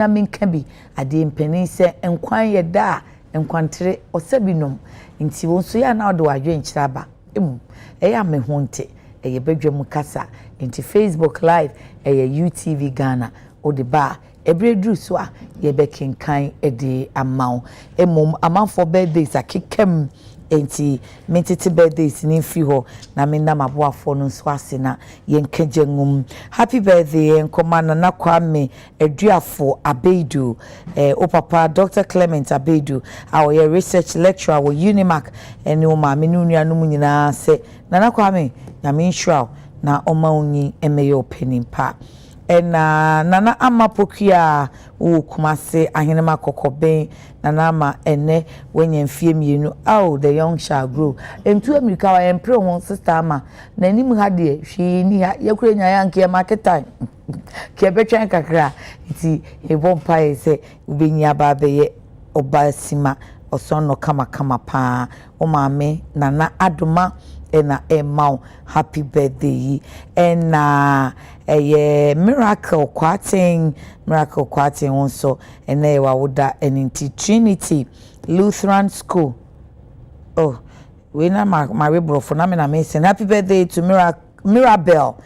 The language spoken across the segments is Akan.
na menka bi ade mpanin se enkwan ye da enkwantere osabinom nti wonso ya na ode wadwe nkyira ba eya me honte eye badwam kasa nti Facebook live eye UTV Ghana ode ba ebredru so a ye bekenkan ede amaw amanfo birthdays akekam enti mentete birthdays ni fi ho na me na maboafo no so asena yenkagengum happy birthday enkoma na Kwame Eduafo Abeidu o papa Dr. Clement Abeidu our research lecturer wo Unimac ene o ma me nuanum nyina se na Kwame na me nsura na oma onyi emeyo penimpa nana ama pokia wo kumase ahenema kokoben nana ama ene wenye mfie mienu the young shall grow entu amerika wa empre won sister ama na nim ha de hwi ni ha yakure nya yanke market time ke betwan kakra iti ebompa ese ubenya ba beye obasima osono kama pa o maame nana adoma ena emau happy birthday ena miracle kwating also ena wawoda eninti Trinity Lutheran School we na my bro for na me na mention happy birthday to Mirabel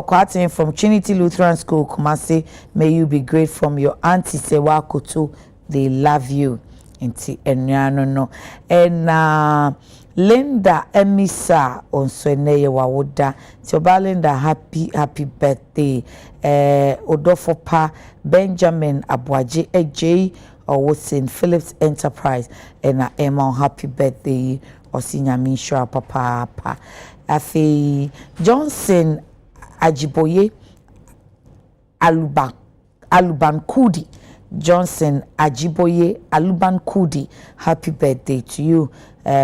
Kwating from Trinity Lutheran School Kumasi. May you be great from your auntie Sewakoto. They love you. Nti enuano no Linda Emisa onso eneye wawoda Tioba Linda happy birthday Odofo pa Benjamin Abuaje AJ or St. Philip's Enterprise ena Emma happy birthday osinyami shwa papa afi Johnson Ajiboye Aluban Kudi Johnson Ajiboye Aluban Kudi, happy birthday to you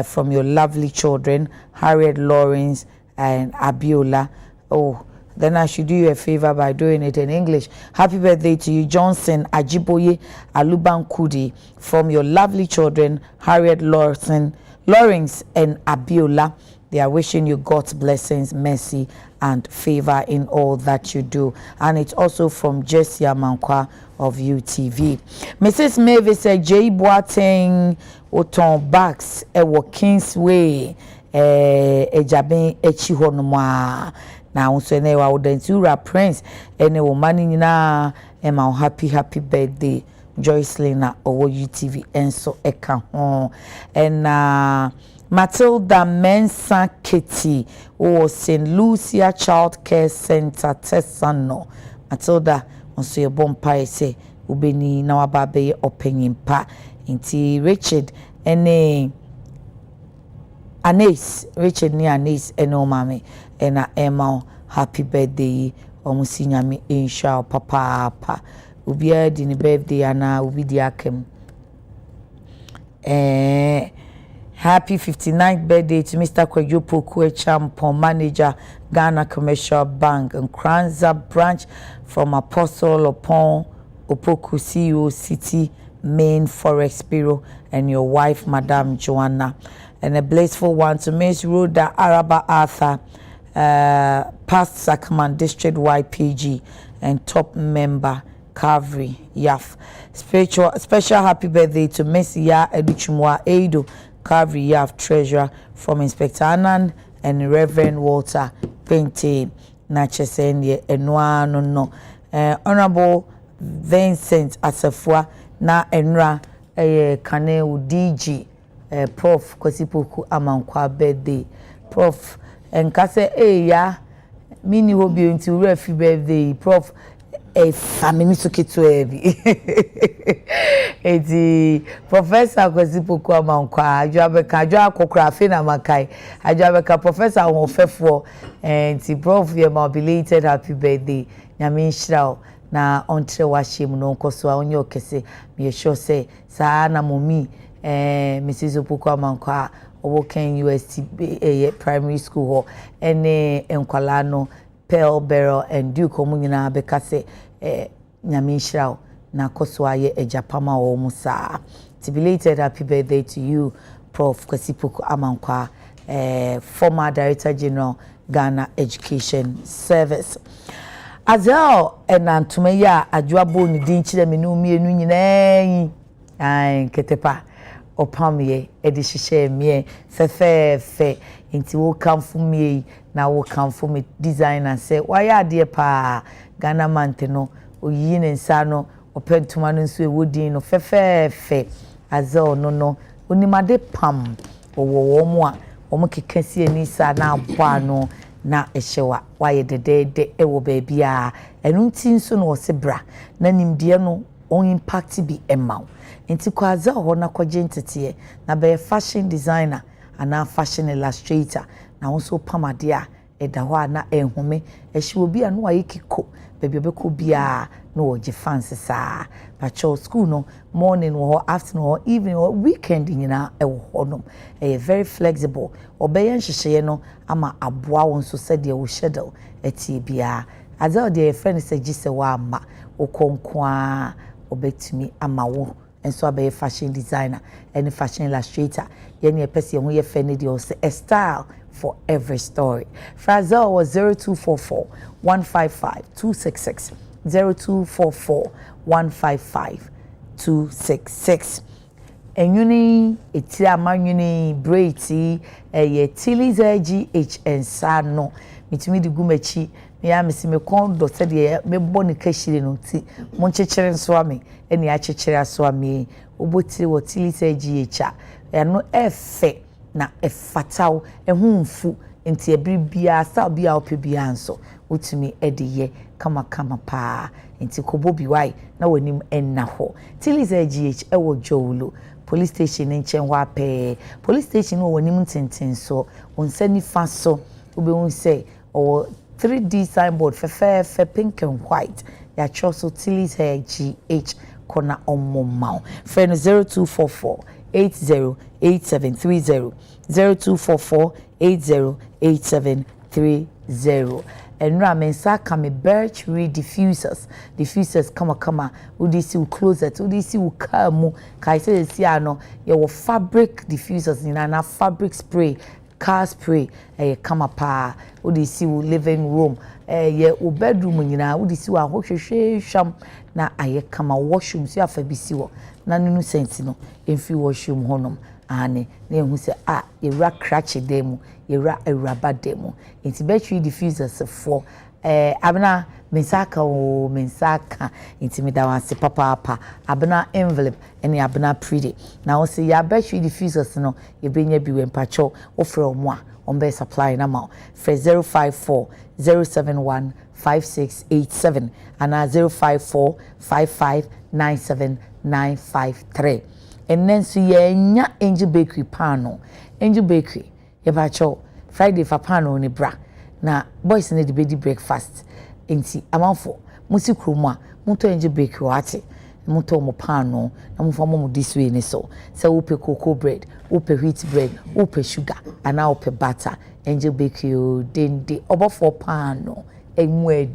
from your lovely children, Harriet Lawrence and Abiola. Then I should do you a favor by doing it in English. Happy birthday to you, Johnson Ajiboye Aluban Kudi, from your lovely children, Harriet Lawrence and Abiola. They are wishing you God's blessings, mercy, and favor in all that you do. And it's also from Jessie Amankwa of UTV. Mrs. Mavis said, J. Boateng Oton Bax, Ewo Kingsway, Ejaben Echihonoma. Now, so newa Udentura Prince, and a woman na Emma happy birthday. Joyce Lena or UTV and so eka hon and Matilda Mensa Kitty or St. Lucia Child Care Center Tessano. Matilda on so your bompa say ubeni na wababe opinion pa inti Richard ene Anis Richard ni Anis eno mame ena Emma happy birthday omusinyami insha papa ubia di ni birthday ana ubi di akem happy 59th birthday to Mr. Kwejopo Kwechampon, manager Ghana Commercial Bank and Kranza branch from Apostle upon Opoku CEO City Main Forex Bureau and your wife Madame Joanna, and a blissful one to Miss Rhoda Araba Arthur, past Sacramento District YPG and top member Kavri Yaf. Special happy birthday to Miss Ya Educhumwa Edo Kavri Yaf, treasurer from Inspector Anand and Reverend Walter Pente Nachesendie Enwa no Honorable Vincent Asafua na Enra Kaneu DG Prof Kwasipoku Amankwa birthday Prof Enkase ya mini hobby until refi birthday Prof family to heavy. Eti Professor Kwasipoku Amankwa ajabeka ajwa kokra na makai ajabeka Professor Onfefo and Prof ye mobilated happy birthday nyame nhyira na ontre wahye no nkoso a onye okese me sure say saa na momi Mrs. Opoku Amankwa owoken UST primary school ho ene enkwala no Pearl Barrel and Duke omunyina bekase nyame nhyira na koso aye ejapama wo musa. Belated happy birthday to you Prof Kwasipoku Amankwa, former Director General Ghana Education Service. Azel enantuma ya adwoabo ni din kire me no mienu nyinaa ai ketepa opamye edi hihye me fefefe nti wo kamfo me na wo kamfo me designer say why ade pa Ghana mante no oyi ne nsa no opentuma no nso ewodin no fefefe Azel no onimade pam owo mo a omo kekasi ani sa na aboa no na ehyewa waye dedede ewo baabia enu nti nso no osebra na nimde no on impact bi emaw nti kwaza ho na kwaje ntete na be fashion designer ana fashion illustrator na wonso pamade a eda ho na enhome ehye obi a no waye kiko baby obeko bia no oje fancy sa pacho school no morning or afternoon or evening or weekend nyina ewo honom very flexible obeyen hyehyeye no ama aboa won so said wo schedule etie bia Azel de friend say gise wa ama okonkwa obetumi ama wo enso abe fashion designer and fashion illustrator yene epese ho ye fene de o say a style for every story. Azel was 0244 155 266 0244 155 266. Enyuni etira amanyuni breiti ye Adekye Nsroma mitimi di gumachi ya mesime kondo sede me boni kashire no ti mo nchechire nso ame eni achechire aso ame obotire wo Adekye eno efe na efataw ehunfu nti ebiribia sa bia opebia nso utumi ediye kama pa nti kobobi wai na wanim enna ho Adekye ewo Jowlo police station nchen wa pe police station wo wanim ntenten so onsani fa so obe say or 3D signboard for pink and white ya choso Adekye kona omomao friend 0244 808730 0244 808730 enra mensa kame birch re diffusers kama udisi u closet udisi u kamu kai say si ano ye fabric diffusers na fabric spray car spray kama pa udisi u living room ye u bedroom nyina udisi u ahohwehwe hwam na aye kama washroom so afa bisi wo na nunu sense no emfi washroom honom ane na ehu se yewra crash demo yewra ewraba demo nti battery diffusers for abna mensaka nti me da wanse papa abna envelope ene abna pretty na wo se ya battery diffusers no ye benya bi we mpacho ofre omo a ombe supply na ma for 054 071 5687 ana 054 5597 953 and then so nya Angel Bakery pano Angel Bakery ye ba cho Friday for pano ni bra na boys need the bedi breakfast enti amanfo musi kroma muto Angel Bakery wate muto mo pano na mufo mo this way ni so upe cocoa bread upe wheat bread upe sugar and now upe butter Angel Bakery dende obo for pano enwe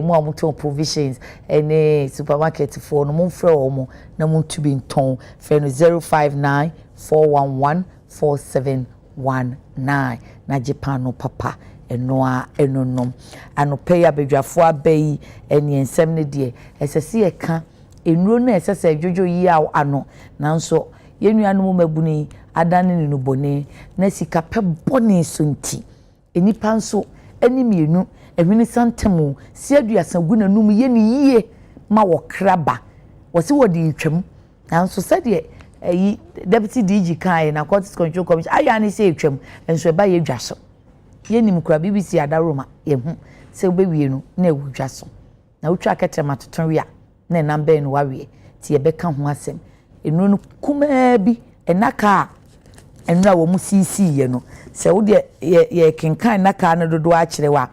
mo amuto provisions ene supermarket for no mo frɛ omo na mo to be ton frɛ no 059 411 4719 na Japan no papa enoa enonom anope ya bedwafo abai ene ensem ne de esese ye ka enuro na esese adwojo yi ano nanso yenuanu mabuni adane ne no bone na sika pe bone so nti enipa nso eni mienu ehwini santemu si aduasa guna num ye ni yie ma wo kraba wo se wo di twam nanso sade yi deputy DG kai na Constituency Control Commission aya ni se twam enso ba ye dwaso ye nim kura BBC adaroma ye hu se obewie no na ewu dwaso na utwa ketrema toton wi a na number no wawe ti ye beka ho asem enu no kuma bi enaka enura wo mu CC ye no se wo de ye kenkan naka na dodo a kire wa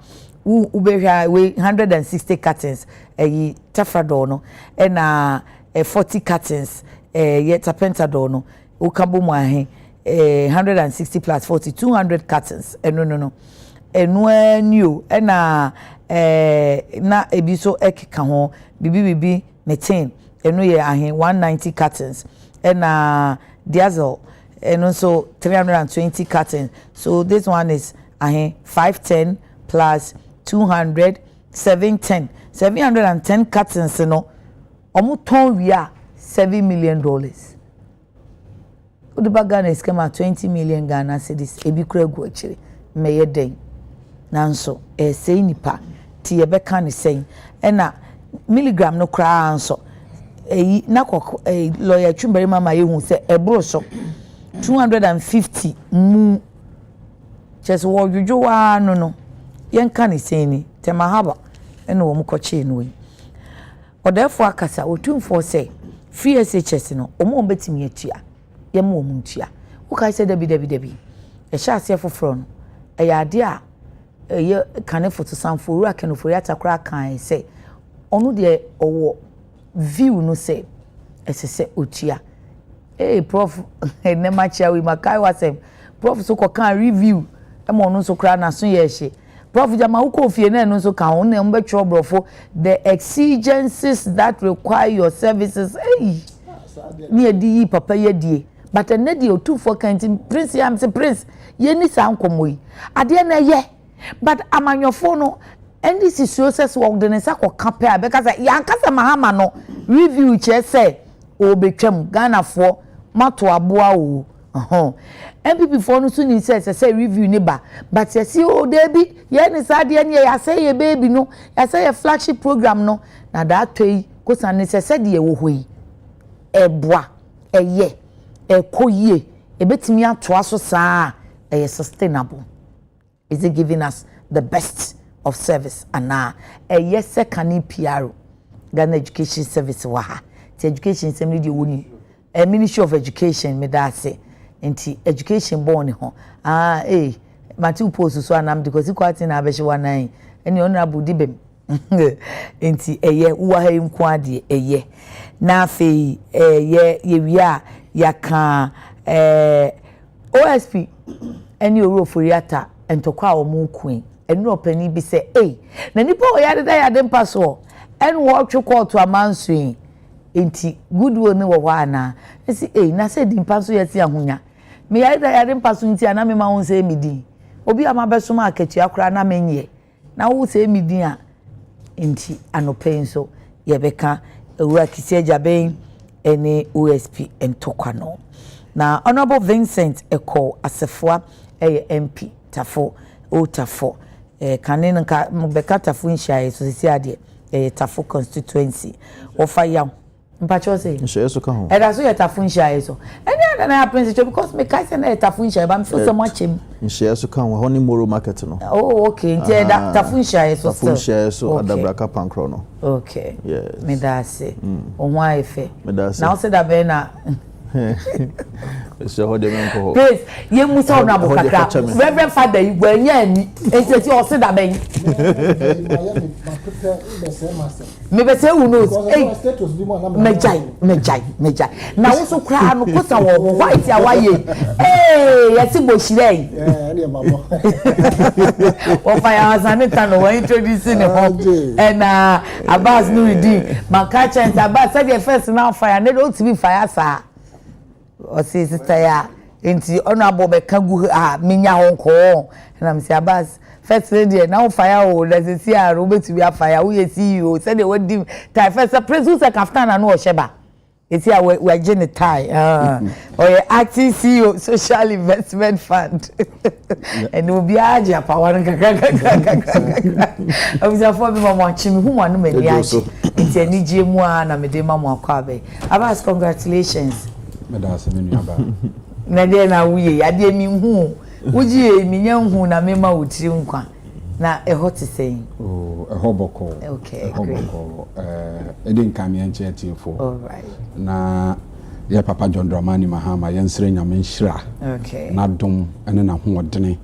ubehwa we 160 curtains tafrador no na 40 curtains ye tapentador no ukabo mu ahe 160 plus 40 200 curtains no new na ebiso ekeka ho bibi metin ye ahe 190 curtains na diesel so 320 curtains so this one is ahe 510 plus 200 710 cartons no omo ton wi a $7 million. Odi baga na skema 20 million Ghana cedis ebi kura gu akire meye den nanso sei nipa ti ye beka ne sen na milligram no kra anso eyi na kok lawyer Twumbere mama ye hu se ebro so 250 mu chese wo dwodwo wa no yen ka ne sen ni tema haba ene wo mkoche no yi odefo akasa otumfo se free SHS no omo betimi atua ye mo muntua wo kai se dabi e sha ase foforo no e ya ade a ye kane foto sanfo ru akenofo ya takra kan se onu de owo view no se esese otua prof ne machia we makai wasem prof so ko kan review e mo no so kra na so ye hye prof jama uko fie na no so kan na mbe trouble the exigencies that require your services ni edi papa ye die but na die otu for kantin prince am se prince ye ni sa nkomoyi ade na ye but amanyofo no ndc success work de nsa ko kape abeka say ya nkasa mahama no review che say obetwam Ghana for mato aboa o MPP for no so ni say review ni ba but you see o debi ye ni sa de ni ya say ye baby no ya say ye flagship program no na that toy ko san ni say de ye wo hoyi eboa eye ekoyie ebetimi atoa so saa eye sustainable. Is it giving us the best of service ana eye second PR Ghana Education Service wa ha the education sem dey woni Ministry of Education me da say enti education born ho mati post so anam because equality na abehye wanan eni honorable dibem enti eye uwa ha nko ade eye na afei ye wia yaka OSP eni oroforiata entokwa omunkuen eni opani bi se na nipa o yade mpa so eni wo twe court amansuin enti goodwill ne wo hwa na esi na se di mpa so yesi ahonya me yade mpa so nti ana me ma won se midi obi amabeso ma akatua kra na menye na wo se midi a enti anopen so yebeka ewura kisi jaben ene OSP entokwa no na Honorable Vincent Eko Asefua MP Tafo Tafo kanen nka mbeka Tafo nhia so sisi ade Tafo constituency ofa yaw mpacho say nhia so ka ho da so Tafo nhia so ene na happen because me kai say na Tafo nhia ba me so so muchem nhia so ka ho ni moro market no okay nti da Tafo nhia so Tafo nhia so adabraka pankro no okay yes me da say ohwa efe na o say da be na so hode men ko please ye musa ona bokaka reverend father igwanya ni enti o se da ben me be say who knows mejai na wo so kra no kosa wo white awaye yesi boshire ne mabo o fa ya zaneta no we introduce ne ho na Abbas Nuruddin makacha enta Abbas say the first now fire ne don't be fire sa o si sister ya enti honorable be kagu minya honko na msi Abbas first lady now fire o let see a robert we fire we CEO say they would dim tie first president say kaftan na no sheba eti a we gene tie or acting CEO social investment fund and we be aja power kaka obisa for me mama chimi hu anu mani aji enti ani je mu a na me de mama akwa be Abbas congratulations medase menu aba na de na wuye ade mi hu uji mi nya hu na me ma wotiri nkwa na hot say hoboko okay hoboko edin kam yan cheti fo all right na ya papa John Dramani Mahama yan sire nyame nhira okay na dom ene na ho odene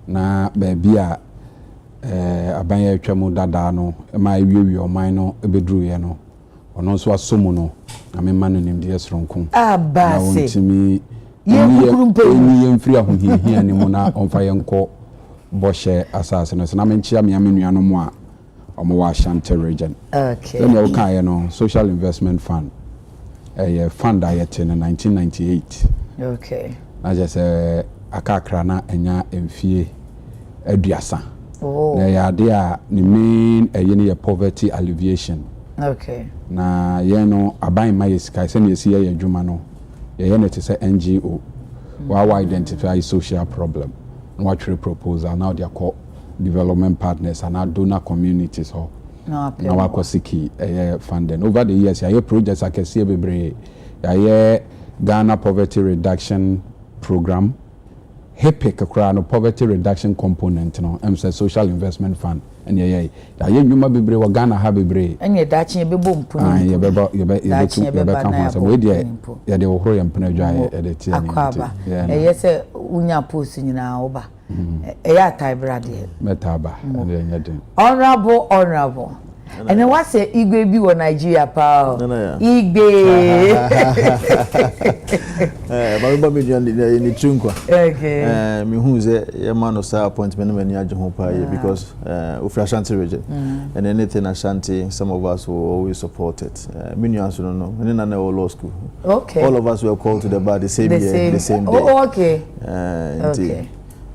na ba bia aban ya atwamu dada no ma wiwi oman no ebedru ye no ono so asomu no na me manu nim de esronko na wontimi ye mfiri ahohihia ne mu na onfa yenko boshe asase no na me nchia me amenuano mu a omo wa Ashanti region okay then you can no social investment fund fund ayete in 1998 okay na just akakra na enya emfie aduasa Oh. Na ya dia ni main ye poverty alleviation. Okay. Na ye no aban ma yesika se na yesi ye adwuma no. Ye no te say NGO. Wa identify social problem. No actually proposal now they call development partners and our donor communities ho. No, now wa kosiki funding. Over the years ya projects akese bebre. Ya Ghana Poverty Reduction Program. HEPIC no poverty reduction component no say social investment fund and ye nyuma bebre wa Ghana ha bebre enye dachi ye bebo mpu ye kan so we dey ye dey ohoro ye mpena dwa ye dey tie ni akwaba ye se unya post nyina oba ya taibra de metaba dey nya den honorable and then what say Igwe bi wo Nigeria pa Igwe ba me ni chunkwa okay me hu say ye man of appointment me ni age ho pa because of Ashanti region and anything Ashanti some of us will always support it me nu aso no me na law school okay all of us were called to the bar the same year the same day oh okay okay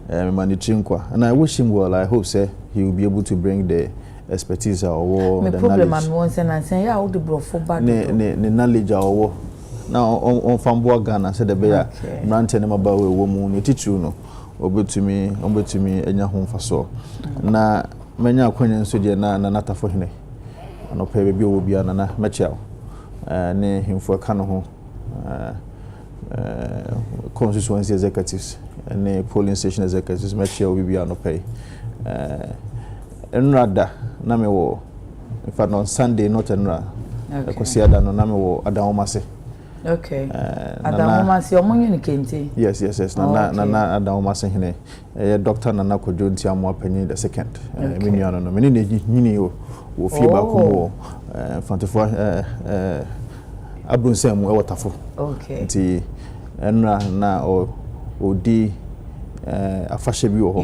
me man ni chunkwa and I wish him well. I hope say he will be able to bring the expertise or the problem am won say na say ya wo de brofo bad ne knowledge or now on fambo Ghana say the bear brand ne maba we wo mu ne teacher no obetumi enya ho mfaso na manya akwanya nso de na natafo hene no pe be owo bia na mechiao ne himfo ka no ho constituency executives ne polling station executives mechiao bia no pay enrada na me wo in fact on Sunday not enra kosiada no na me wo adawomase okay adawomase omonye ni kente yes na adawomase hene doctor na kojo ntiamo apanyi the second me nuano no me ni nyini wo fie ba ko wo fantefo abronsem e wotafo okay nti enra na odi afashe bi wo ho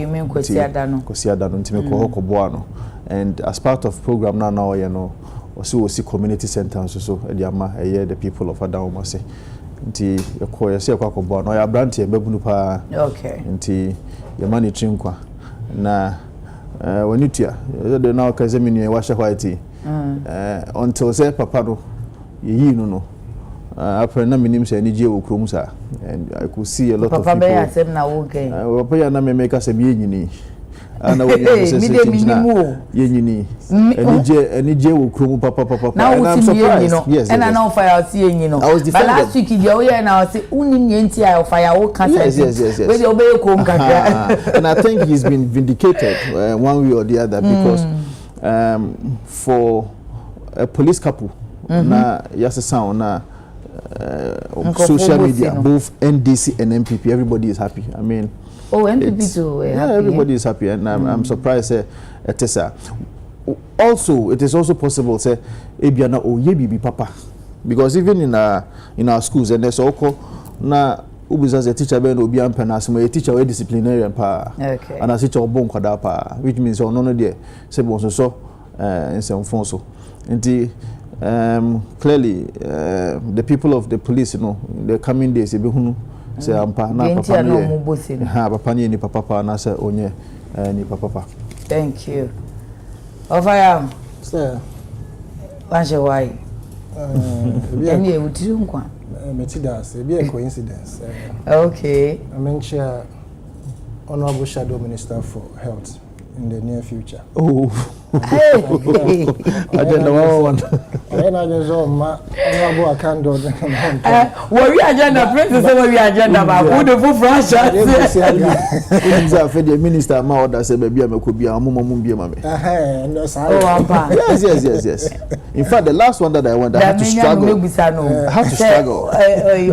kosiada no ntime ko hokoboa no and as part of program now you know also see community center so ediama the people of Adawomase nti ekọ yesi akwakoboa no ya brand e babunu pa okay nti ye mani trinkwa na wanitua the now kazemini e washa white until say papa no yi no after na minim say ni je wo krom sa and I could see a lot of people papa be asem na wo gen papa ya na me make asem ye nyini ana wo ye nyini eni je wo krom papa and I'm surprised yes and I know fire see ye nyino but last week je wo ye na say unim ye nti I fire wo kan yes we dey obey krom kakra and I think he's been vindicated one way or the other because for a police couple na yase sound na social media both NDC and MPP everybody is happy. I mean MPP too happy, everybody is happy and I'm surprised Tessa also it is also possible say ebiana oye bibi papa because even in our schools and there's also na ubuza as a teacher be no obi ampana asemo a teacher we disciplinarian pa okay and a teacher obon kwada pa which means ono no there say bon so in some fonso nti clearly the people of the police you know the coming days e be hunu say ampa na papa ni papa ni papa na say onye ni papa. Thank you. Ofaya sir wanche why any e wutiru nkwa metidance e be a coincidence okay I mention honorable shadow minister for health in the near future. Oh, agenda one. I just ma honorable account. Worry agenda princess worry agenda ba who the full franchise. The minister ma order say baby amekobi amumum bia mame. Yes. In fact the last one that I went I had to struggle. I had to struggle.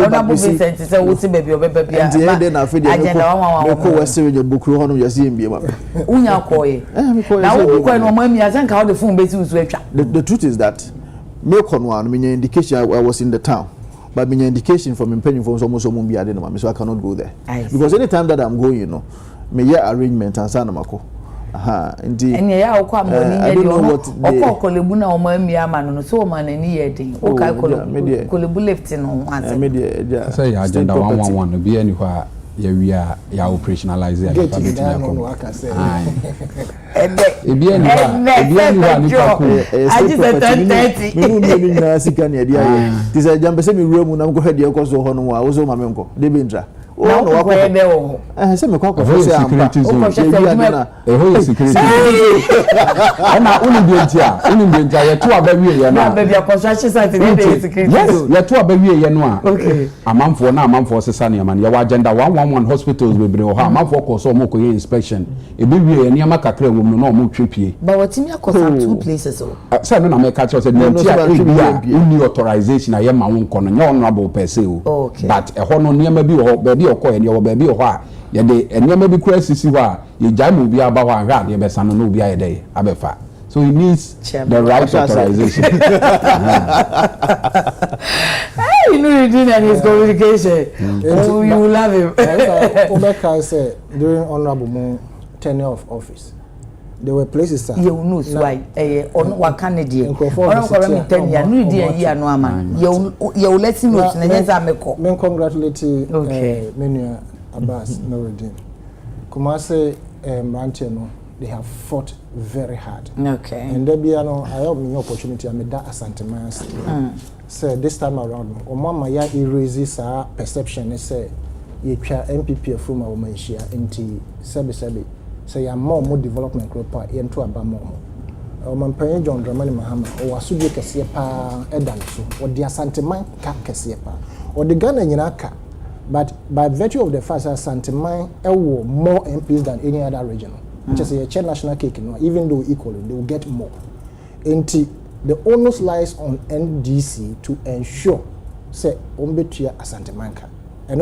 Honorable Vincent say wo ti baby obebabi. And then I feel agenda one ko wese we bukuru hono yesi mbia mame. Unya koye. Na wo ko no mami asanka how the phone besi usu atwa. The truth is that me konwa no me indication I was in the town. But me indication from impending from almost someone be added so I cannot go there. Because any time that I'm going, you know, me yeah arrangement and sana mako. Indeed. And yeah, I don't know what kolebu na omami ama no so man ani ye den. O kai kolebu left no one. Say agenda 111 no be anywhere we are operationalize it. Get it down, no, I can say. And I just said 10:30. Me no sika na dia. This is jam say me room na go head e ko so ho no wa wo so ma me nko. De bintra. O no wa ko de wo. Say me kwa ko say ampa. O security. Ana uni bintia ye to abawie ye na. Na be construction site dey security. Yes, ye to abawie ye no a. Okay. Amanfo sesa ne man ye wa agenda 111 hospitals we bre ho amanfo ko so mo ko ye inspection. E be wie ye ne ma kakra wo no mo twepie. But what me akosa two places o. Say no na me catch say bintia uni authorization aye ma won kono nye honorable per se o. But e ho no ne ma bi ho be okoye ne wo ba bi ho a ye de enema bi kura sisi ho a ye jam obi aba ho anha ye be sano no obi aye dey abefa. So he needs the right authorization. You know you're doing and his communication. Oh, you love him. Obeka said during Honorable Moon tenure of office, there were places. You know why? On what can they do? Honorable 10 years, no idea, no man. You let him know. Men congratulate Menu Abbas Nuruddin. Kumase Mantiano. They have fought very hard. Okay. And there be I have an opportunity. I made that asantment. So this time around, Omama ya erases our perception. Say, you try MPP from our Malaysia into sebi. So you more development group into a bamo. Omampenye John Dramani Mahama or Wasubi Kasiepa Edanso or the asantment ka Kasiepa or the Ghana Yinaka. But by virtue of the fact that Santiman will more MPs than any other regional. Just a national cake, even though equally, they will get more. And the onus lies on NDC to ensure, say, Ombetia Asantemanka. And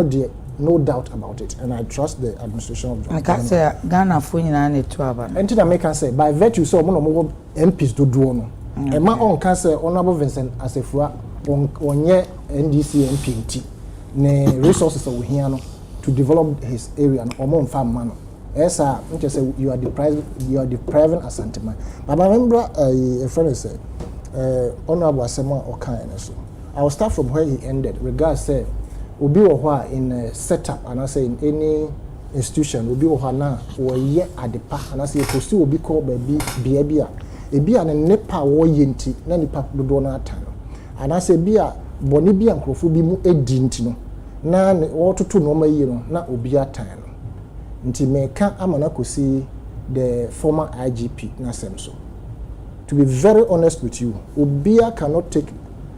no doubt about it. And I trust the administration of John. I can't say Ghana for you and it. And to the can say, by virtue, so more MPs to do no. And my own can say, Honorable Vincent as a frua on ye NDC MPT, ne resources of Hiano to develop his area and Omon farm man. Yes, sir. Just say you are depriving Asantema. But I remember a friend said, Honorable Asema or kindness. I will start from where he ended. Regards say, Ubi or in a setup, and I say in any institution, Ubi or na or yet at the park, and I say, Postu will be called by Bia. A beer and a nepa war yenti, nani pap do donut. And I say, Bia, Bonibia and Crofubi mu edintino. Nan or to normal year, na Ubia time. Nti meka amana kosi the former IGP Nasemso. To be very honest with you, Obia cannot take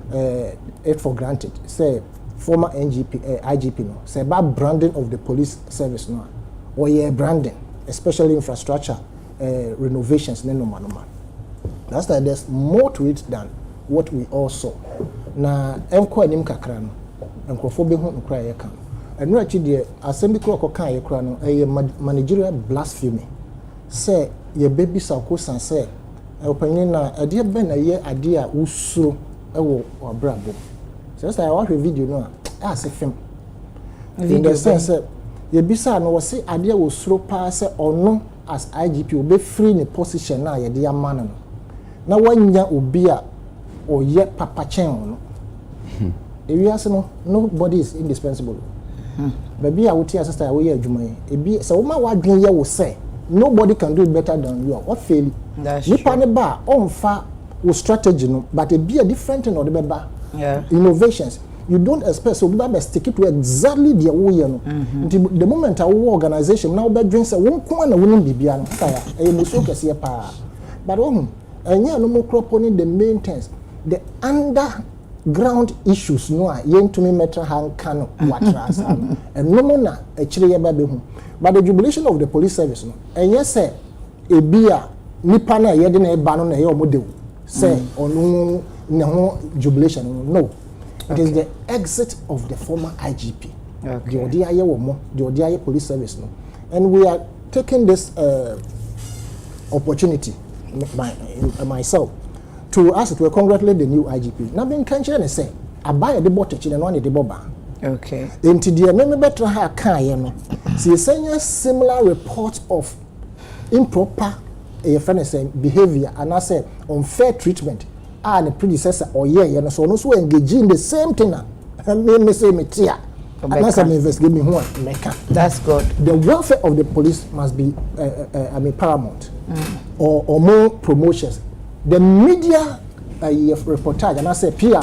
it for granted. Say former IGP no. Say about branding of the police service no. Or yeah branding, especially infrastructure renovations no. That's why there's more to it than what we all saw. Na emko anim kakra no. Enkrofo be hu nkra ye kan. And no actually, assembly clock can a managerial blasphemy. Say, your baby Saucos and say, Openina, a dear Ben, a year idea, Uso, or Brabo. So I watch a video now, as a film. In the sense that your bisa no was say idea will throw pass or no as IGP will be free in a position now, your dear man. Now, 1 year will be a or yet Papa Chen. If you ask nobody is indispensable. Baby, I would tell sister, we are Jumay. So, my wife, you will say, nobody can do it better than you are. What fail? You pan a bar on far with strategy, but it be a different thing or the bar. Innovations. You don't expect so that stick it to exactly the way you know. The moment our organization now bed drinks a one corner wouldn't be beyond fire. A musoka see a power. But and yeah, no more crop on the maintenance. The underground issues no yen to me metra hang cano watras and no more na a chile baby. But the jubilation of the police service no and yes say a beer nipana yedin a banon a yo model say on no jubilation no. It is the exit of the former IGP, the ODIA police service no. And we are taking this opportunity myself to ask to congratulate the new IGP. Now being cancer and say I buy the bottle and one the boba. Okay. Into the member better ha can see a similar report of improper behavior and I say unfair treatment. And the predecessor or so no so engage in the same thing. Me say me tia. Unless I'm investigating who Mecca. That's good. The welfare of the police must be, paramount. Or more promotions. The media reportage, and I say PR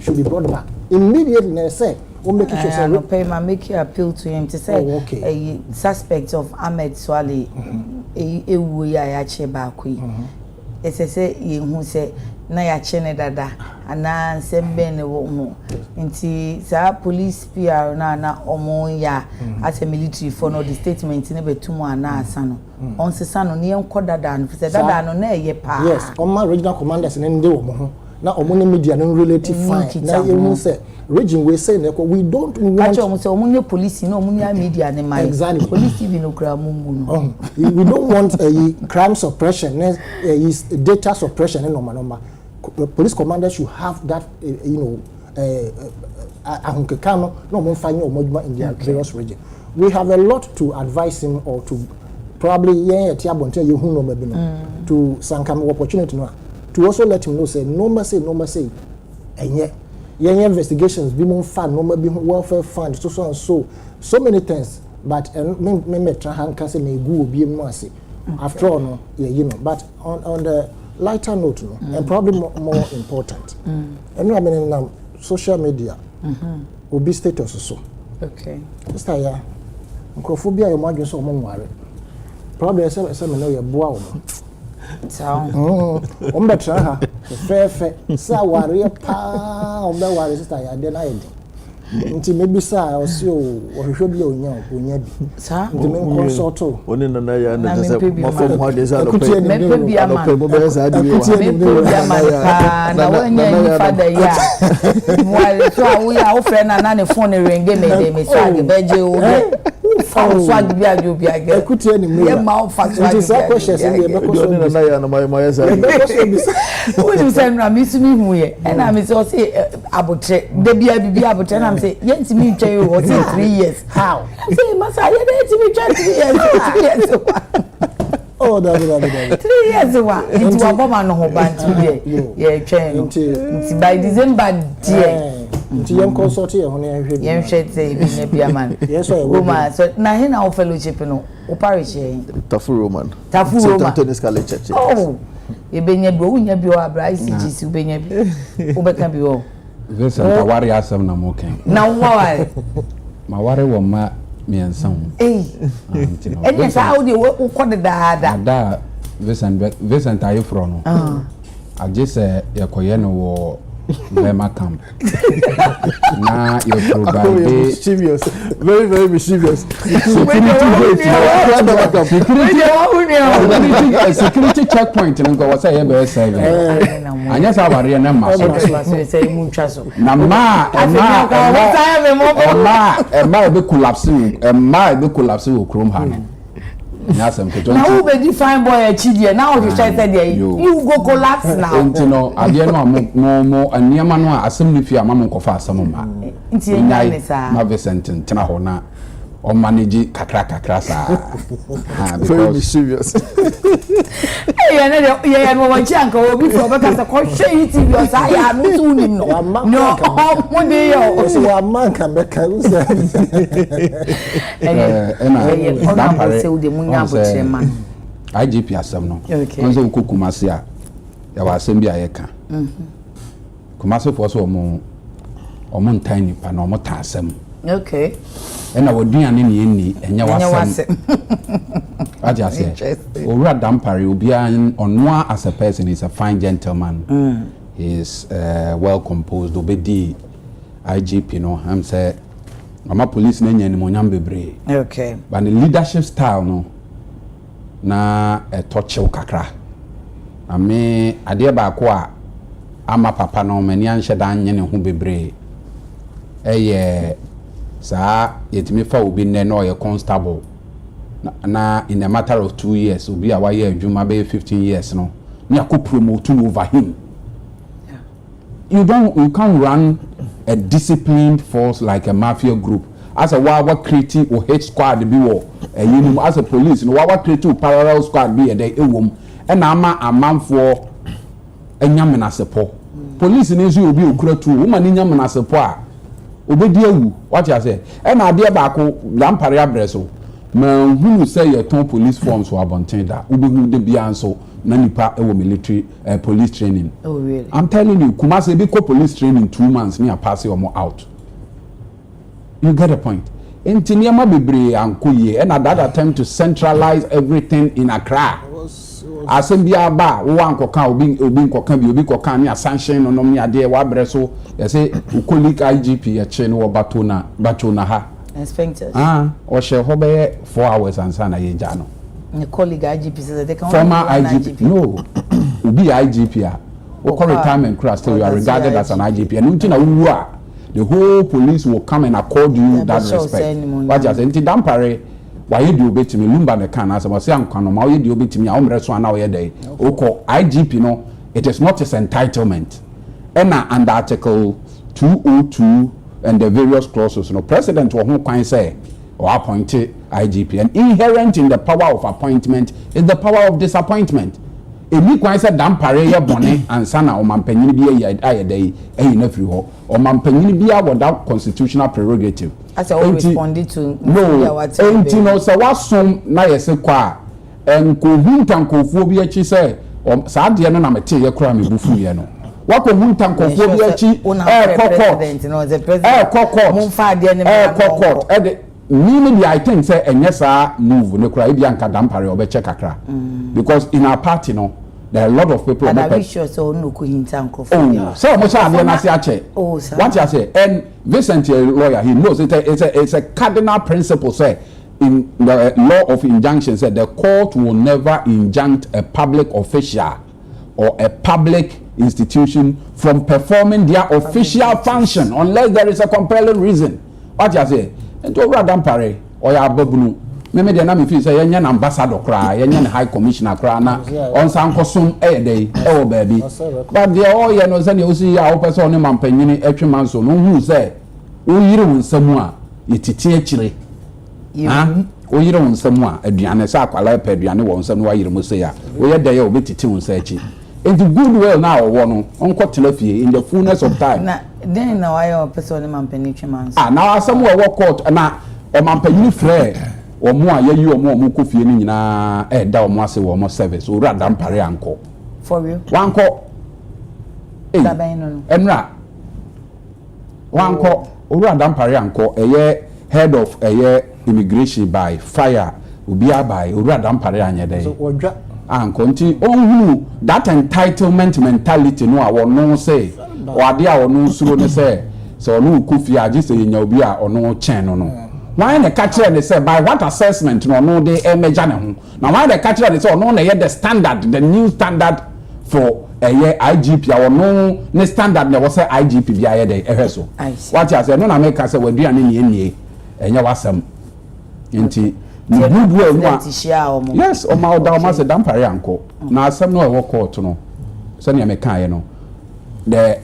should be brought back immediately. And I say, make you appeal to him to say, a suspect of Ahmed Swale, it's a say, who say, Naya Chene Dada, and then send Ben Womo. Inti sa police PR na omoya as a military for no the statement never to na sano. On se sano ni enkoda dan for dada no na ye pa. Yes, on my regional commanders in the omo. Na omuni media no relative fine. Na you say region we say we don't want catch almost omunye police no omunye media ne man. Exactly. Police TV no kra mumu no. We don't want crime suppression, is data suppression no manoma. Police commanders should have that, in their various region. We have a lot to advise him or to probably to some kind of opportunity to also let him know say no mercy, and yet investigations be more fun, no be welfare fund, so and so many things. But me can say me go be mercy. After all, no, but on the lighter note, and probably more important. And I mean, in social media, will be status so. Okay. Just yeah, microphobia, you might so worry. Probably some know your boy. So, better, fair, so worry, pa, worry, sister, I denied. Until maybe sir or so or should be on your sir the main consult only na ya na just my from how they are na when you father ya while so we are friend na na phone ring me swag beje o swag bia jo bia ge ekuti ani me ma fact swag bia question say me ko so na ya na my yes we do say na me sumi hu ye and I me say abotre de bia abotre na me say yenti me twa you what 3 years how say masa ye de me twa 3 years oh that 3 years wa into aboma no ho bantu ye twa no into by December dear into young consult here on ye hwe say bi na bia man yes so so na he na fellowship no o parish here Tafu Roman Anthony's College Church oh e benya bi o nya bi o abra ICGC o benya bi o beka bi o Vincent awari asem na mo ken na why ma ware wo ma miensa ho enya sa how dey wo ko de da Vincent ayi fro no age se yakoye no wo Bema camp na you provide mischievous very mischievous security checkpoint ngo wasa ye be serve anya sa ware na ma say mu twa so na ma be collapse wo krom ha no na some now we be define boy achidie now you try say there you go collapse now enti no ade no mo aniema no asem ni fi amam nkofa asem ma enti enya ne sa ma Vincent ntena ho na o manage kakra sa very serious yeah no wan chanka obi for beka say ko hwe TV o sa ya no so nim no mo de yo so wa man kan beka u say na pare se u de munya abotre man IGP asem no onzo kokumase a ya wa asem bi ayeka kumase fo so omo ntan nipa na omo ta asem okay ena woduane ne enni enya wasem aja say owura dampare obia onwa as a person is a fine gentleman he is well composed obedi IGP no am say mama police na nya ni monyam bebre okay but the leadership style no na touch kakra ame ade ba ko a ama papa no mani anhye dan nye ne ho bebre sa yetimi fa obi ne no ye constable na in a matter of 2 years obi a why adwuma be 15 years no na yakọ promote over him you can't run a disciplined force like a mafia group as a wa create or hate squad be war as a police no wa create parallel squad be there ewom e na ama amanfo enyamena sepo police ne so obi okura tu wo ma ne nyamena sepo a obedi ewu what you say e na ade ba ko dampare abreso ma hunu say ye ton police forms for abonten da obehu de bia nso na nipa e wo military police training. Oh really? I'm telling you, Kumasi be police training 2 months near pass or more out. You get a point. Enti niema bebre anko ye and at that attempt to centralize everything in Accra. Asembia ba wo anko kan obi nkokan bi obi kokan ni sanction no nom ni ade wa breso ye say ukolik IGP ye che no batona ha. Inspectors. O she ho be 4 hours ansa na ye ja no. The colleague IGP says they can former IGP. No. Ubi IGP or retirement class till you are regarded as an IGP and until the whole police will come and accord you that respect. What you say? Until dampare, why you do obey me? Lumba the can as I was saying, why you do obey me? I'm resting now here day. Oko IGP no, it is not his entitlement. And under Article 202 and the various clauses, no president or who can say or appointed IGP, and inherent in the power of appointment is the power of disappointment. Emi kwan se dampare ye bone ansa na omanpanyin bi ayedai na free ho omanpanyin bi that constitutional prerogative as I always responded to no enti no se wasom na yese kwa enkohunta nkofo bi achi se sa de no na mete ye kura me bufu ye no wakohunta nkofo bi achi kokot mumfa de ne kokot me I think say enyesa move no kura bi anka dampare obeche kakra because in our party no there are a lot of people and I sure so no ku hinta nkofo oh so much am na say ache oh sir what you say and Vincent a lawyer he knows it's a cardinal principle say in the law of injunction said the court will never injunct a public official or a public institution from performing their official function unless there is a compelling reason what you say and to dampare or ya babunu me de na me fi say yenya ambassador kra yenya high commissioner kra na on san kosom dey e baby but the all ye no say o si ya o person ne mampanyini etweman so no hu say o yire wonsamu a yetiti akire o yire wonsamu a aduane say akwala pa aduane wonsam no yire mo say ya o ye dey o betiti wonsa achi and the goodwill now wo no onko telafie in the fullness of time na then na why o person ne mampanyini etweman so now asamu wo court na o mampanyini frɛ omo a yayi omo kofie ni nyina da omo ase wo omo service o ra dampare anko for real wanko saben no enra wanko o ra dampare anko head of immigration by fire obi abai o ra dampare anyede odwa anko nti onhu that entitlement mentality no a wono say o ade a wono suro ne say so no kofie agi say nya obi a ono chen no why the catcher they say by what assessment no they measure ne ho now why the catcher they say no na the standard the new standard for IGP or no ne standard na was say IGP bi aye dey ehweso what you say no na make say waduane nie enya wasam nti the good way no yes o ma da o ma say dampare anko na asem no e wo court no say na me kan ye no the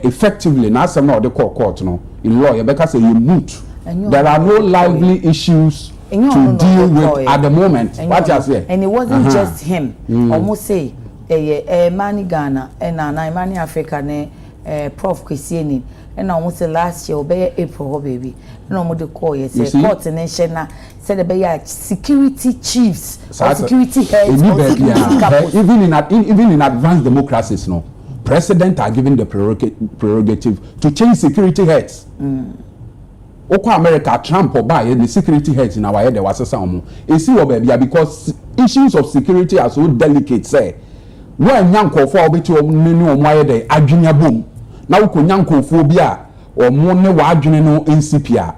effectively na asem no the court no in law you better say you moot. There are no lively issues to deal with at the moment. What you say? And it wasn't just him. Almost say, Mani Ghana and Mani Africa, Prof. Christiani, and almost last year, obey April, baby. No more the call, yes, court and nation said about security chiefs, security heads, even in advanced democracies, no. President are given the prerogative to change security heads. Oko America Trump or buy the security heads in our head was a sound. You see what baby because issues of security are so delicate say. When yanko for be to no why they adwunya boom. Now ko yanko phobia or mo ne wa adwune no NCPA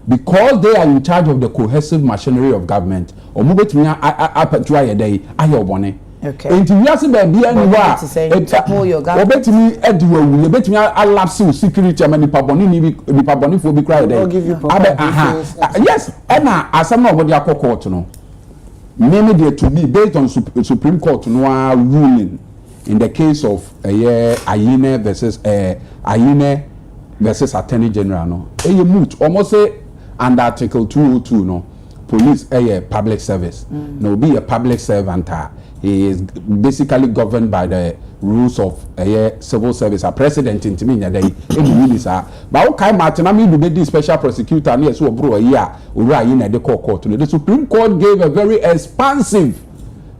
because they are in charge of the cohesive machinery of government. Or mo betumi apatua ye dey ayo bone. Okay. Enti wiase ba bia ni wa obetimi ediwa wu ye betimi alapse security amanipa boni ni nipa boni fo bi cry there yes na asam na obodi akoko no meme there to be based on Supreme Court no ruling in the case of Ayine versus Attorney General no moot almost say under Article 202 no police public service no be a public servant. He is basically governed by the rules of civil service a president ntimi nya dai eni sa ba wo kai martin am do be special prosecutor na so obro yi a owura yi na de court the Supreme Court gave a very expansive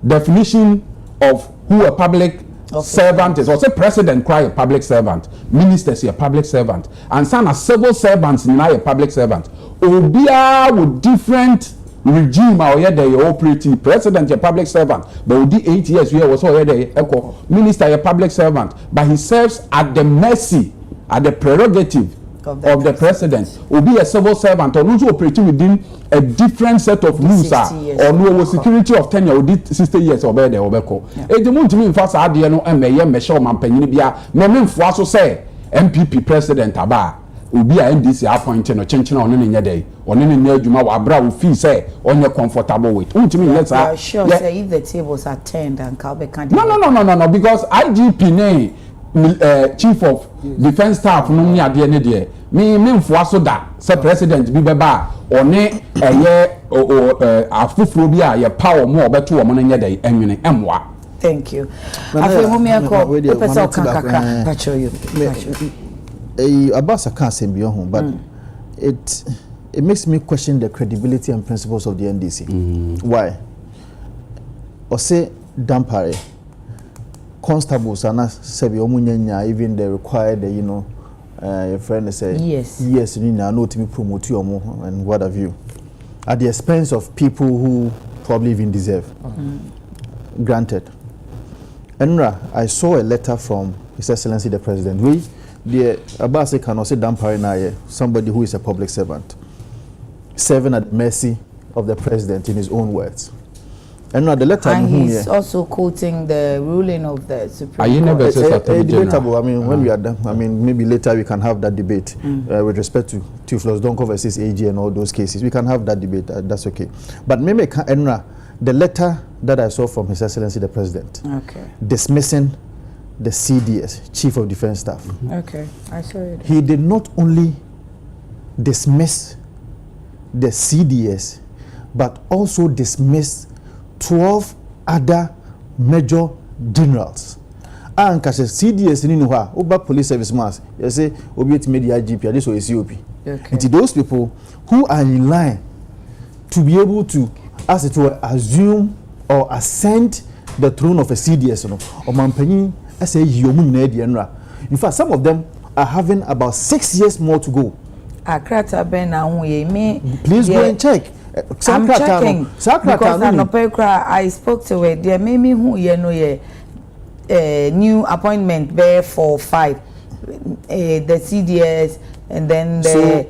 definition of who a public servant is. Or say president cry a public servant, ministers a public servant, and some are civil servants in a public servant. Obia with different regime or they operating. President a public servant, but with the 8 years we was already echo minister a public servant, but he serves at the mercy, at the prerogative of the president. Will be a civil servant or also operating within a different set of rules or no security of tenure or 60 years or better or beko. It won't mean fast idea no measure man penibia me so say MPP president aba will be a NDC appointing or changing on any day or any new juma wa bra will feel say on your comfortable with. Won't mean let's sure say if the tables are turned and Calbe can't no because IGP name chief of defense staff no me ade ne de me mfua so da say president bi beba one afufuro bi a ye power mo obeto wo no nye de enwene emwa. Thank you. Afi mo me akọ pesa kakaka pacho you. Abasa can say be on but it makes me question the credibility and principles of the NDC. Why? Or say dampare constables are not sebi omunyanya even they require the your friend say yes you know to be promote you and what have you at the expense of people who probably even deserve. Granted. Enra, I saw a letter from His Excellency the President. The Abase cannot say dampare somebody who is a public servant serving at the mercy of the president in his own words. And the letter and he's also quoting the ruling of the Supreme Court. Debatable. I mean, when we are done, I mean, maybe later we can have that debate with respect to Theophilus Donko versus AG and all those cases. We can have that debate. That's okay. But maybe Enra, the letter that I saw from His Excellency the President, dismissing the CDS, Chief of Defense Staff. Okay, I saw it. He did not only dismiss the CDS, but also dismiss 12 other major generals. And because CDS in Inuha, Oba Police Service Mass, you say, Obiet Media GP, this was COP. It's those people who are in line to be able to, as it were, assume or ascend the throne of a CDS. Or Mampani, I say, in fact, some of them are having about 6 years more to go. Please go and check. I'm checking because I spoke to it. There made me who new appointment there for 5, the CDS and then the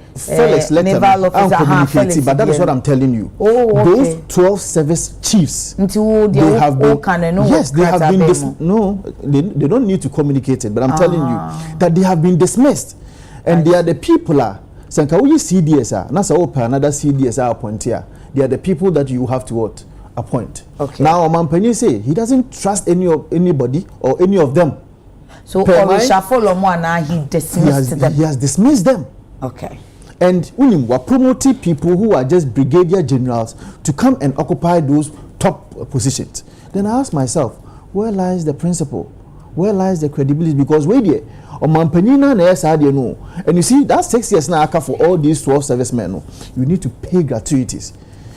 naval officer. But that is what I'm telling you. Those 12 service chiefs, they have been. Yes, they have been. They don't need to communicate it. But I'm telling you that they have been dismissed, and they are the people. Sanka we CDS nasa open another CDS appoint here. They are the people that you have to appoint. Now Mampani say he doesn't trust anybody or any of them. So he dismissed them. He has dismissed them. Okay. And we're promoting people who are just brigadier generals to come and occupy those top positions. Then I ask myself, where lies the principle? Where lies the credibility? Because wait there. And you see, that's 6 years now for all these 12 servicemen. You need to pay gratuities.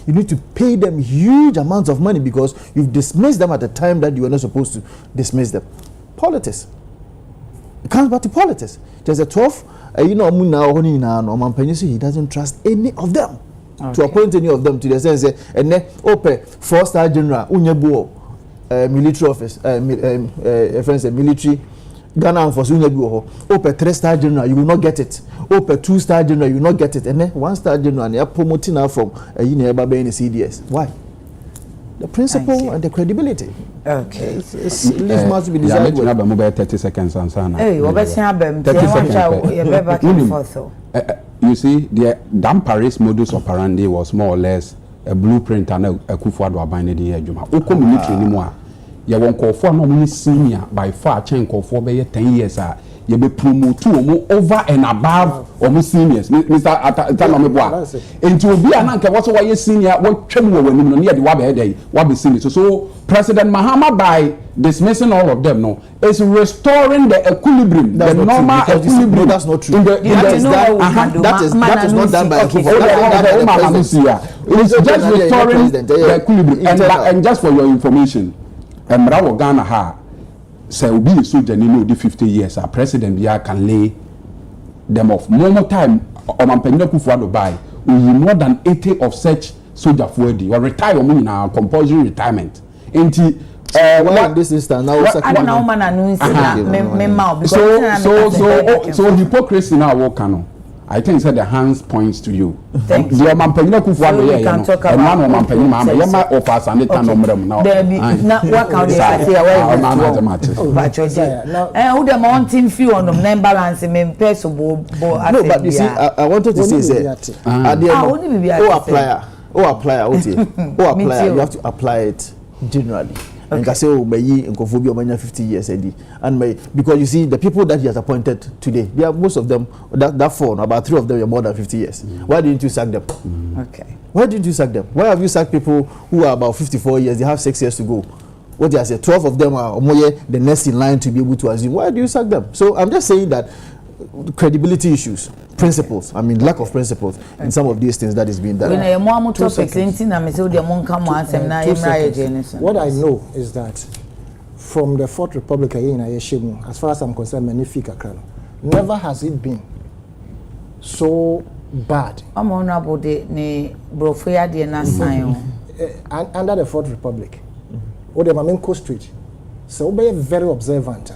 You need to pay them huge amounts of money because you've dismissed them at the time that you were not supposed to dismiss them. Politics. It comes back to politics. There's a 12, he doesn't trust any of them. To appoint any of them to the sense, and then, 4-star general, military office, military. Ghana for Sunyabu, 3-star general, you will not get it. 2-star general, you will not get it. And then 1-star general, and they are promoting now from CDS. Why? The principle and the credibility. Okay. This must be desired. 30 seconds. Hey, 30 seconds. You see, the Damparis modus operandi was more or less a blueprint and a Kufuado Abine de Juma. Oko military anymore. You won't call for no senior by far chain call for 10 years. you be promote over and above seniors. Mr. Atamameboa. Into be an anchor, what's why you senior, what tremble when you near the Wabe what be senior. So President Mahama, by dismissing all of them, no, is restoring the equilibrium, the normal equilibrium. That's not true. That is not done by it's just restoring the equilibrium. And just for your information, Mrawo Ghana ha say will be so genuine the 50 years our president Biya can lay them off. More time Omampenya Kufuor buy we more than 80 of such soldier fuedi or retire in our compulsory retirement. What this instance now so hypocrisy now what can I think said the hands points to you. Thank you. The Omampenya Kufuor we can talk about Omampenya mama yema offers and it no mrem now. Now what can they say where who the mountain few on the balance me person bo no but you see I wanted to say say apply you have to apply it generally. And can say, oh, by 50 years, and because you see, the people that he has appointed today, they are most of them, that four, about 3 of them are more than 50 years. Why didn't you sack them? Okay. Why didn't you sack them? Why have you sacked people who are about 54 years? They have 6 years to go. What they say, 12 of them are the next in line to be able to assume. Why do you sack them? So I'm just saying that credibility issues, principles, I mean lack of principles in some of these things that is being done. What I know is that from the Fourth Republic as far as I'm concerned, never has it been so bad. I'm honorable the under the Fourth Republic. Or the Mamenko Street. So be very observant.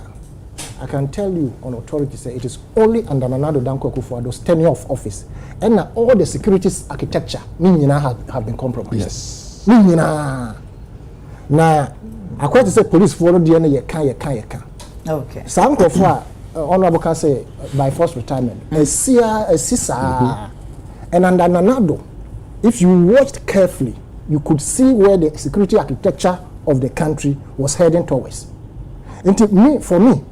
I can tell you on authority say it is only under Nana Danko Akufo-Addo's tenure of office and all the security architecture have been compromised. Yes. Now, I quite to say police follow the end yeka. Okay. Some of honorable can say by forced retirement. A sisa and under Nanado, if you watched carefully, you could see where the security architecture of the country was heading towards. For me,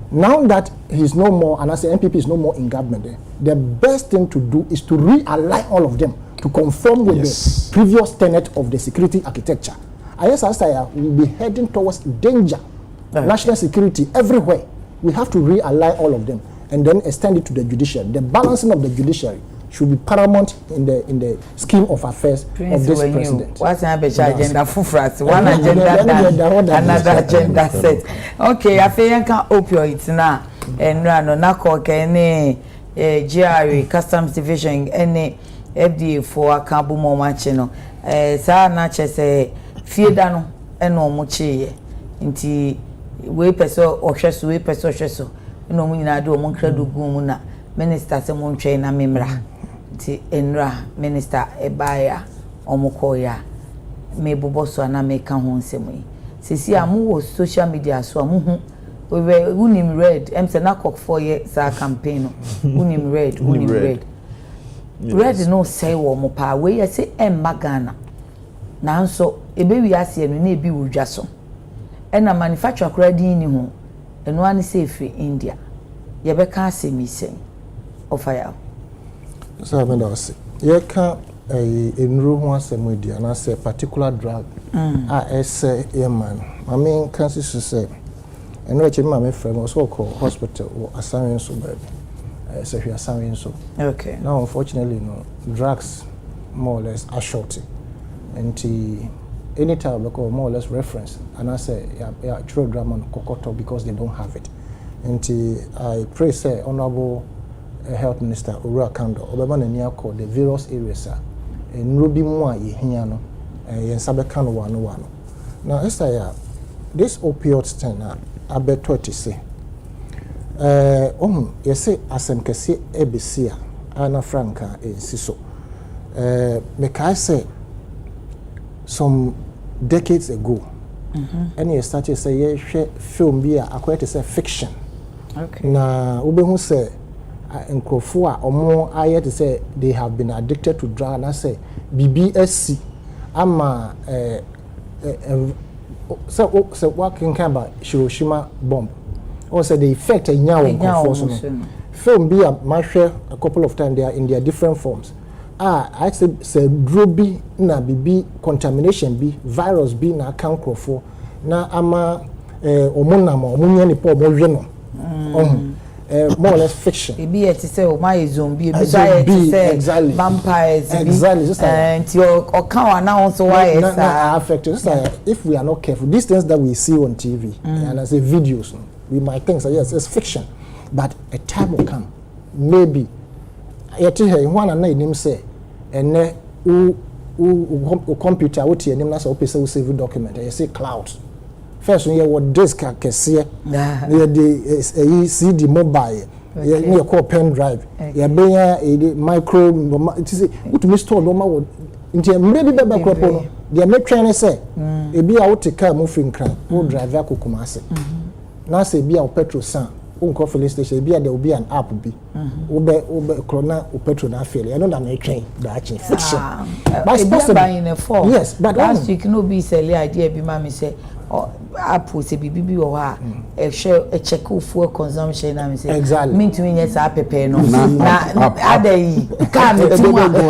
now that he's no more, and I say MPP is no more in government, the best thing to do is to realign all of them to conform with the previous tenet of the security architecture. ISIS will be heading towards danger, national security everywhere. We have to realign all of them and then extend it to the judiciary. The balancing of the judiciary should be paramount in the scheme of affairs of this president. What's an agenda for France? One agenda done, another agenda set. Okay, I feel you can opioids now. And no coke any GRE Customs Division any FDA for Kabu Momachino. Sa na chese fieda no eno mo cheye. Nti we peso ohweso we peso hweso. No mu nyina do mo nkra do gu mu na minister se mo ntwe na memra. Ti enra minister ebaya omukoya me boboso ana me ka ho nsemu yi sisi amu wo social media so amu hu we unim red em se na cock for ye sa campaign unim red red no say wo mo pa we ye se emma Ghana nanso ebe wi ase no na ebi wudwa so ena manufacture kora din ni ho eno ani se free India ye be ka asemi sen ofaya. So I was you can enroll one semedi and I say particular drug. I say man. I mean cancer say and which my friend was called hospital or assignment so baby. So we assignment so. Okay. Now unfortunately drugs more or less are shorty. And anytime I call more or less reference and I say yeah true drama on Kokoto because they don't have it. And I pray say honorable Health Minister Ura Kando obeba na nia call the various areas nrobi mu a yehia no yensabe kan wano now Esther this opioid thing abeto it say yese asem kese ebesi ana franka ensiso me kai say some decades ago and you started say ye film bi akwete say fiction. Okay. Na ubehu say Nkrofo a omo aye to say they have been addicted to drug and I say BBSC ama so what can about Hiroshima bomb Also the effect in your film be a share a couple of times. They are in their different forms. I say drobi na bibi contamination be virus be na cancro for na ama omonamo omunya ni po omohwe no. More or less fiction. It be to say, oh my zombie, exactly. Vampires, exactly. And your account now so why affected. If we are not careful, these things that we see on TV and as a videos, we might think so. Yes, it's fiction, but a time will come. Maybe. Yet here, one and name say, and computer what here name that's open save document. You say clouds. First, when you what disk can see, the CD mobile, you call pen drive, you be a micro. It is what to store normal. Into maybe the back up. They make trying to say, a be out to car moving crime, who drive a kukumase. Now say be our petrol san. Unko filling station be there will be an app be ube corona or petrol na fail. I know that may train that fiction. But it's buying a form. Yes, but last week no be sell idea be mama say app say bibi or a share a check for consumption na me say exactly mean to me yes pepe no na adey come to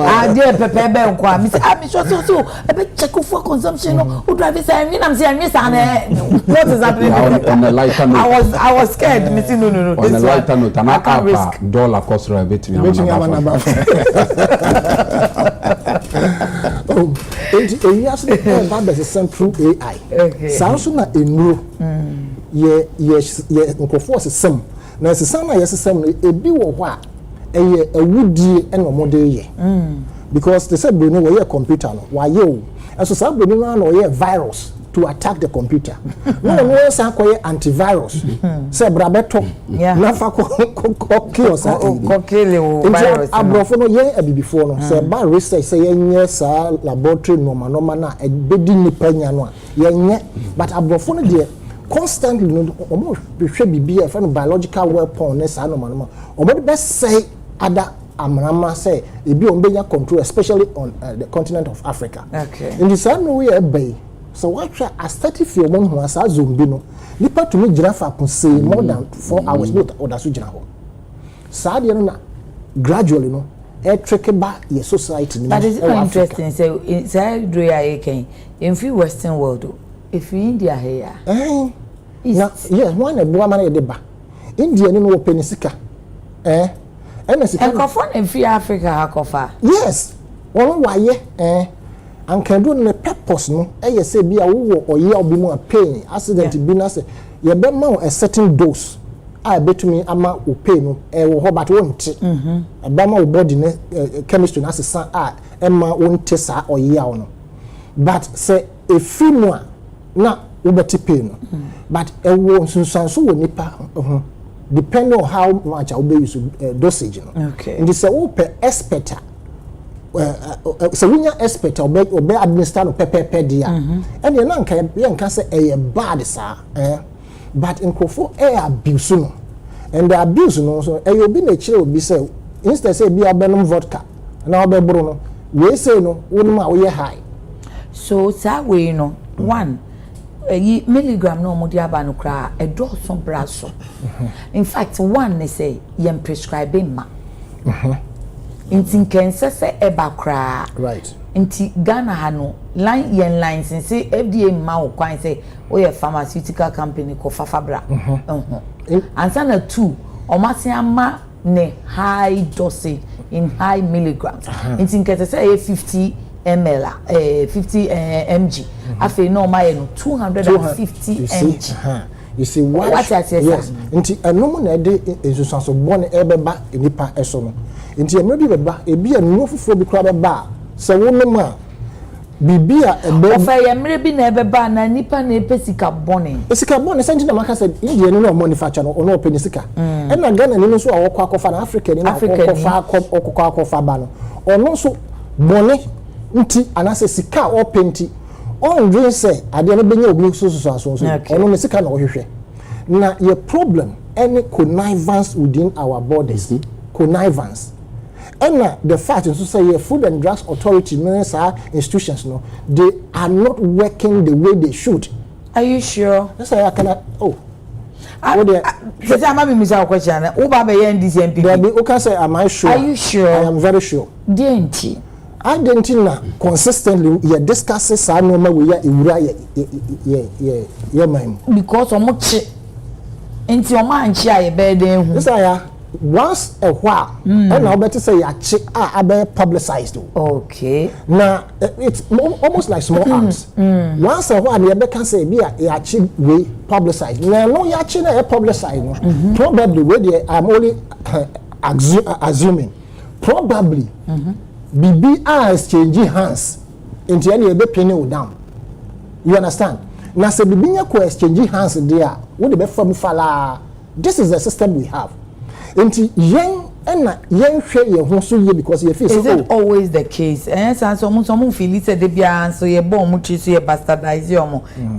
idea pepe be nko me say me so e be check for consumption no who drive say me na me say me say what is happening on the lighter note I was scared me say no on the lighter note an app dollar cost ra bit me oh it has that is sent through AI. Okay. Sounds na enu ye nkofo sesem na sesem na yesesem no ebi wo ho a eye awudie ena omode ye because they said broni wo ye computer no wa ye o eso sa broni no ye virus to attack the computer no say akoye antivirus say brabeto na fa ko kill sa kill virus abrofo no ye abibifo no say ba research say yenye sa laboratory normal na ebedi nipa nya no yenye but abrofo no de constantly no omo hwehwe bibia fa no biological weapon na sa normal omo de best say other amrama say ebi ombenya control especially on the continent of Africa. Okay. In the same way ebay so what a study for one who has a zombie no nipa to me giraffe can say more than 4 hours not or that's jina ho sad na gradually no e trick back your society but it's interesting so inside Drea can in free western world if you India here yes one e boa man e de ba India ni no open sika and sika in free Africa hakofa yes one waye and can do the purpose no eye say bia wo oye obi mu a pain accident bi na say ye be ma a certain dose I betumi ama o pain no wo ho but wonte e be ma o body ne chemistry na sesa e ma wonte sa oye awo no but say e free mu a na wo beti pain no but e wo nsunsanso wo nipa depending on how much I will use dosage no okay and this wo per expert so we are expert obey administer no pepe dia and you na nka say e bad sa but nkofo abuse no and the abuse no so e obi na chire obi say instead say bi abenom vodka na obebro no we say no wonum a we high so that way no one milligram no mo dia ba no kra e do so braso in fact one they say yem prescribing ma inti kense se eba kra right inti Ghana ha no line license FDA ma wo kwan say o ye pharmaceutical company ko fafabra ansa na 2 o mase ama ne high dosage in high milligrams inti kense se 50 ml 50 mg afi no ma ye no 250 mg you see what yes inti enomo na de ensusanso bone ebeba enipa eso no inti emre beba ebi enu fufuro bi kra beba se wonum a bibia ebe ofa emre bi na ebeba na nipa na epesika bone senti na maka said India no manufacture no ono openisika e na Ghana ni so awokọ akofa na Africa ni na akofa ba no ono so bone nti anase sika openti on dream say ade no benya obi so ono ne sika na ohwehwe na your problem any connivance within our borders connivance and the fact is to say Food and Drugs Authority means our institutions no they are not working the way they should. Are you sure? Yes, I cannot. Say am me say question na wo ba be NDC MP. There be okay say am I sure? Are you sure? I am very sure. Denti. I didn't na consistently you discuss say no ma we ya ewura ye man. Because omo che enti omo anchi aye be den hu. This ya once a while and now better say ya che abe publicized. Okay. Now it's almost like small arms. Once a while you can say be ya che we publicized. Now no ya che na publicized. Probably where I'm only assuming probably BBI is changing hands into any be penny down. You understand? Now say BBI ko exchanging hands there. What the be from fala. This is the system we have. Into yen and yen share your home so ye because you feel. Is it always the case? And some feel it said they be answer ye bomb much so ye bastardize you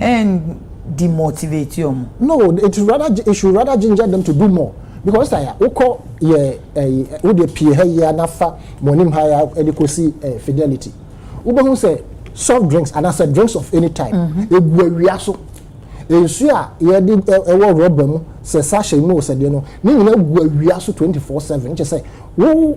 and demotivate you. No, it should rather ginger them to do more. Because I call ye would the peer here nafa monim higher adequacy fidelity. Uber who say soft drinks and I said drinks of any type. It will react. Ensure ye did a rubber say sasha no said you know ni react 24/7 just say wo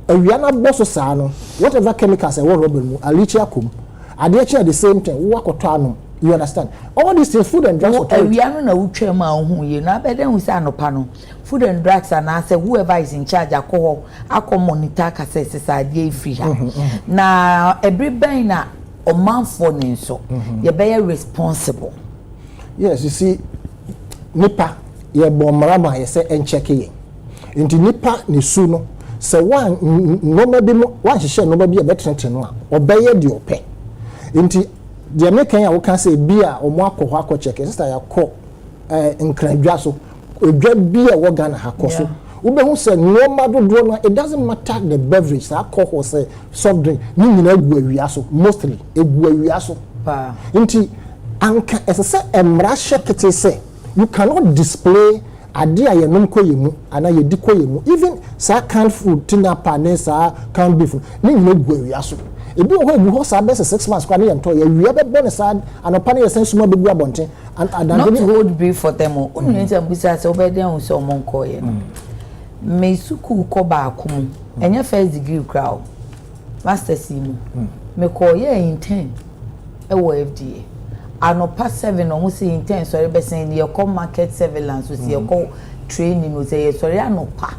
awiana boss sano whatever chemicals e rubber mu alichia kum ade at the same time wo akoto anu. You understand? All these things, food and drugs. We are not a ma who you know, but then we say no panel. Food and drugs, and I say whoever is in charge, I monitor cases idea free. Now, every banner or man for so you're very responsible. Yes, you see, Nipa, you're born marama, you say, and check in. Into Nipa, ni suno. So one, nobody, one share nobody a better than one, obey your pay. Into the American ya can say beer or more ko check sister ya ko nkranjwa so odwa beer wo Ghana hakoso ube hu say no mado do no it doesn't matter the beverage that alcohol say soft drink ni nyina egu awia so mostly egu awia so pa nti anka ese emra shekete say you cannot display ade a yenom koyemu ana yedi koyemu even sa canned food tinapa ne sa canned beef ni nyina egu awia so ebi o ho ho sa be 6 months kwa na yento ya wi be bonus anopa na yesen suma be gu abonten and not hold brief for them o unu enti ambusa se obeden o so monko ye no me suku ko ba akum enya first degree crowd masters mu me ko ye intern e wo FDA anopa 7 o mu se intern so be sen ye ko market surveillance so ye ko training o se ye so ye anopa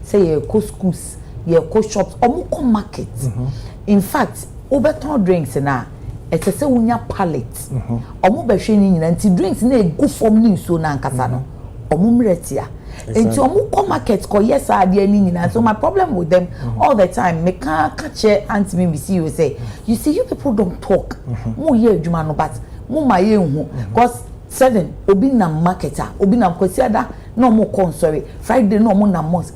say ye ko schools ye ko shops o mu ko market. In fact, overton drinks na ete se unya palette. Omo behwe ni nyina nti drinks na egu form ni so na nkasa no. Omo mretia. Nti omo ko market ko yes ade ni nyina. So my problem with them all the time me can catch auntie me see you say, you see you people don't talk. Mo ye adwuma no but mo ma ye hu because 7 obi na marketer, obi na kwasiada na omo kon sorry. Friday no omo na mosque.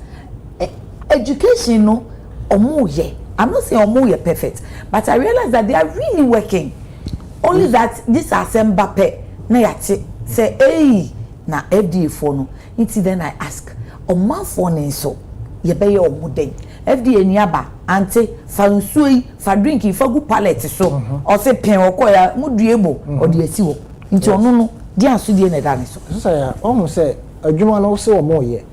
Education no omo ye. I'm not saying Omo is perfect, but I realize that they are really working. Only that this Mbappe na yati say hey na FDA for no. Until then I ask, Omo for so ye be your Omo den. FDA ni aba ante fa nsuyi fa drink fa gu pallet so or say pen okoya mu duebo or de asi wo. Nti ono no di asudie na da ne so. So say Omo say adwuma no say Omo ye.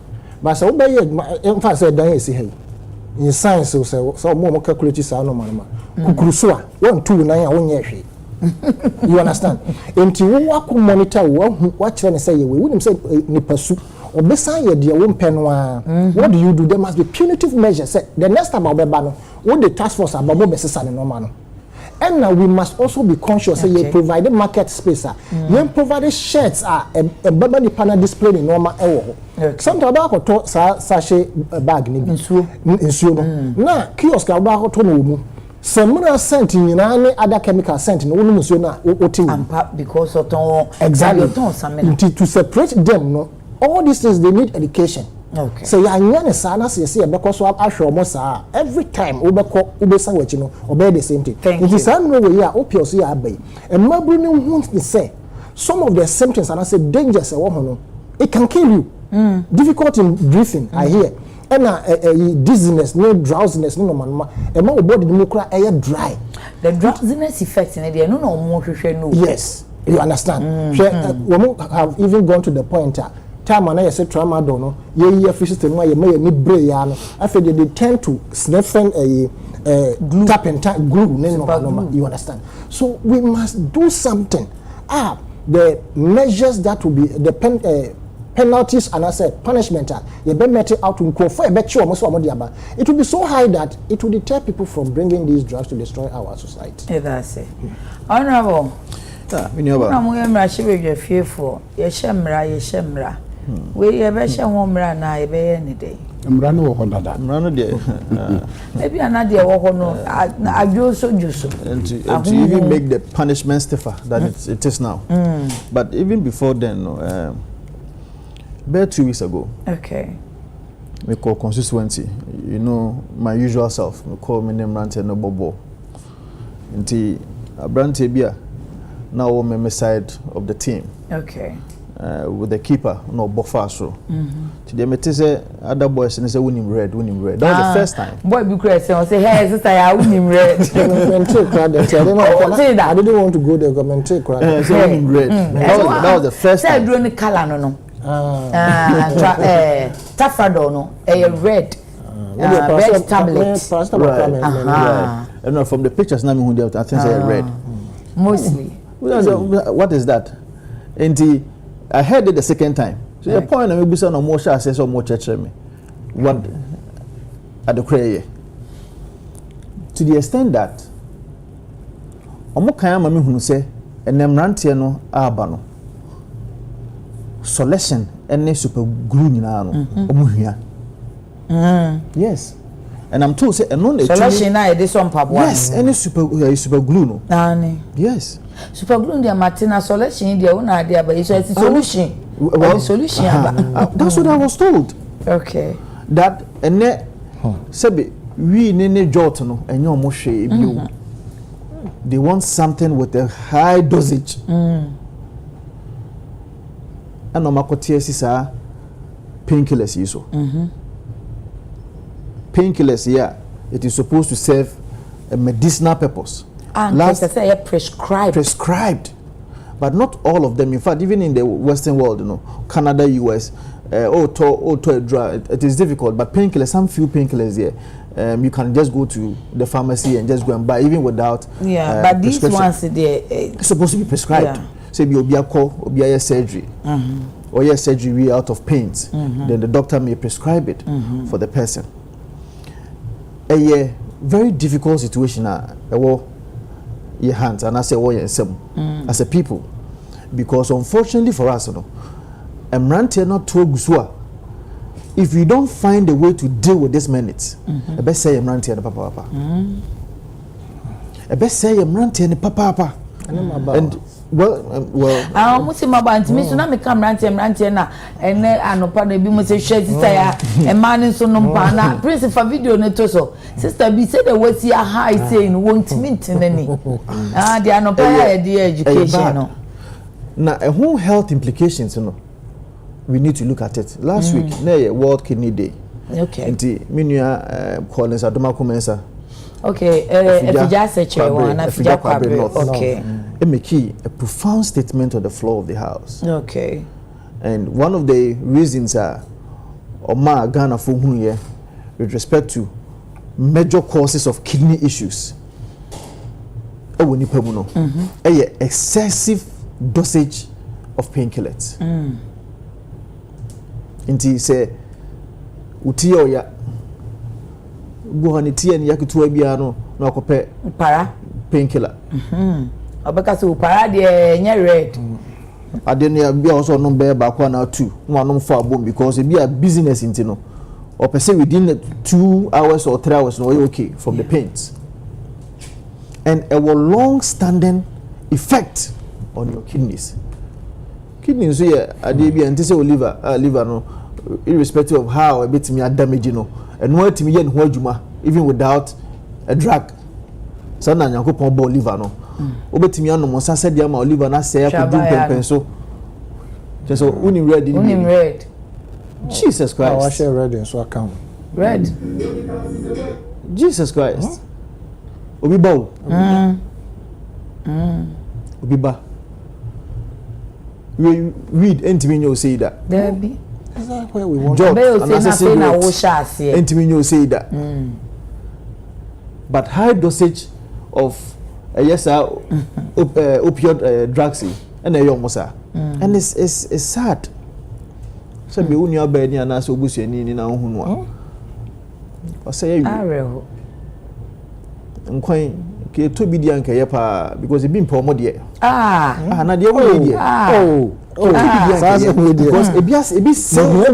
But say obey in fact say dan esi hey. In science so more calculate sa no man kukuruso a 1 2 9 a wonye hwe you understand enti wo akọ monitor wo kire ne say ye we nim say ni pasu obesan ye de wo mpɛ no a what do you do? There must be punitive measures. Say the next time obeba no what the task force ababo besesa ne normal no. And now we must also be conscious. Say you provide market space. You provide shirts. A baba ni panel display in normal. Sometimes about to sachet bag ni insuo no. Na kiosk about to no mu. Some scent in any other chemical scent no no insuo na oti. Because of ton exactly to separate them no. All these things they need education. Okay. So ya nyane sana se because so ahwe mo sa every time obeko ubesa wachi no obey the same thing. It is some way ya opioso ya abai. E mabru ni hu say some of the symptoms and I say dangers e wo ho no it can kill you. Difficult in breathing I hear. And dizziness, no drowsiness, no man. E ma body no kra e dry. The drowsiness effect in there no more hwehwe no. Yes, you understand. We have even gone to the point time na say tramadol no ye free system no ye may ni brain ya no after they tend to sniffing glue tap and tap glue no you understand. So we must do something. The measures that will be the penalties and I said punishment you be met out to for a better almost it will be so high that it will deter people from bringing these drugs to destroy our society. Yeah, that's it. Honorable. We know fearful. Yeshemra. We ever shall woman and I be any day. Mrano Honda. Mrano dear. Maybe another walk no. I do so just and to even make the punishment stiffer than it is now. But even before then, about 2 weeks ago. Okay. We call Constituency. You know my usual self. We call my name Rante no Bobo. Until Brante Bia. Now I'm on my side of the team. Okay. With the keeper, no Bofaso. Today, me say other boys and say win him red. That was the first time. Boy, be crazy. I say, hey, sister, I win him red. I didn't want to go there. Government take credit. So win him red. That was the first time. Say doing the color no. Tafadol no. Red. Red tablet. Right. And from the pictures, now I think say red. Mostly. What is that? And I heard it the second time. So the point I'm saying no more shall say so more church me. What at the prayer to the extent that omo kan ma me hunu say enemrantie no aba no solution any super glue nyina no omo hua. Yes. And I'm told say no solution na e dey some pap one. Yes, any super glue no. Yes. Super glue dia Martina solution dia una dia ba so it's solution. Well, solution that's what I was told. Okay. That ene sebe we ne jot no enye omo hwe ebio. They want something with a high dosage. And omakotie sisa painkillers yiso. Painkillers, yeah, it is supposed to serve a medicinal purpose. And say prescribed. But not all of them. In fact, even in the Western world, you know, Canada, US, it is difficult. But painkillers, some few painkillers here, you can just go to the pharmacy and just go and buy, even without. But these ones, they're supposed to be prescribed. Say, be obia surgery, or yes, surgery out of pains. Then the doctor may prescribe it for the person. A very difficult situation your hands and I say as a people, because unfortunately for us, not to if you don't find a way to deal with this minutes, I best say and papa. I best say and papa. And well, musi mabanti mi so na me kam rantie na ene anopa na bi mo se hwe sister ya e man so no mpa na principal video ne to so sister bi say the wasi a high saying won't mint nani the anopa ya the education no na a whole health implications no we need to look at it. Last week na World Kidney Day. Okay. Enti minua Collins Adoma Comensa. Okay, Efija Seche one Efija Kwabre. Okay. It make a profound statement on the floor of the house. Okay. And one of the reasons are Oma Ghana for here with respect to major causes of kidney issues. Excessive dosage of painkillers. Inti say uti oya go hani tie ni yakutu bia no na akope para painkiller. Obeka so para de nya red. Ade ne bia also no be ba kwa na 2 no anom for abom because e bia business inti no or person within 2 hours or 3 hours no okay from the pains. And a long standing effect on your kidneys. Kidneys here ade bia nti say liver no irrespective of how a bit me damage no and what me yen ho adwuma even without a drug. So na Yakopon bo liver no obetimi anom sa said ma liver na say akudum pempen so just so unim red Jesus Christ. I share red so account red Jesus Christ obi ba obi ba we read entiminyo say that there be is that where we want job and say na wo shas here entiminyo say that but high dosage of yes opioid drugs and and it's sad so be unu aba ni ana so obusuani ni na hunu a o say you areho nkwan ke to bi dia nka ye pa because e bi mpa omo de na de wo de because e bi so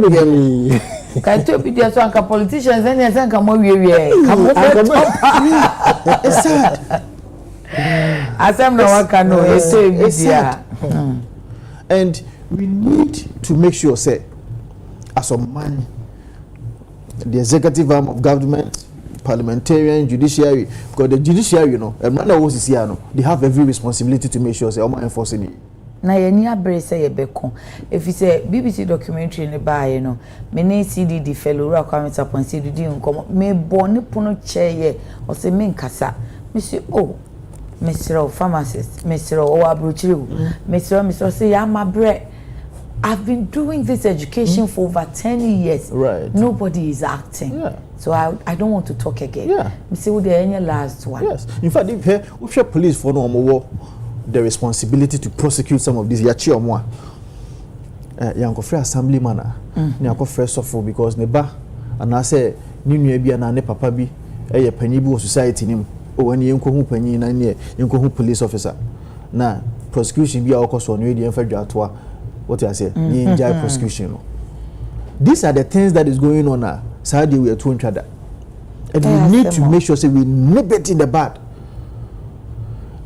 ka to bi dia so anka politicians and yes anka mo wie it's sad asem na waka no e say bi dia and we need to make sure say as a man the executive arm of government, parliamentarian, judiciary, because the judiciary, you know, they have every responsibility to make sure say enforcing it. Na yeni abre say ye beko if you say BBC documentary ne ba ye no me ne CDD fellow ra kwa meta pon CDD nkomo me boni pono cheye o se me nkasa me say oh Mr. Pharmacist Mr. Owabruchiru Mr. say ya mabre I've been doing this education for over 10 years. Right. Nobody is acting. Yeah. So I don't want to talk again. Yeah. Me say the any last one. Yes. In fact, if we police for no the responsibility to prosecute some of these yachi or more. Yanko free assemblyman na yanko free suffer because ne ba and I say ni nua bia na ne papa bi e panyi bi society nim o wani yenko hu panyi na ne yenko hu police officer na prosecution bi a okoso no e di enfa dwatoa what I say enjoy prosecution no. These are the things that is going on now. Saturday we are to each other and we need to make sure say we nip it in the bud.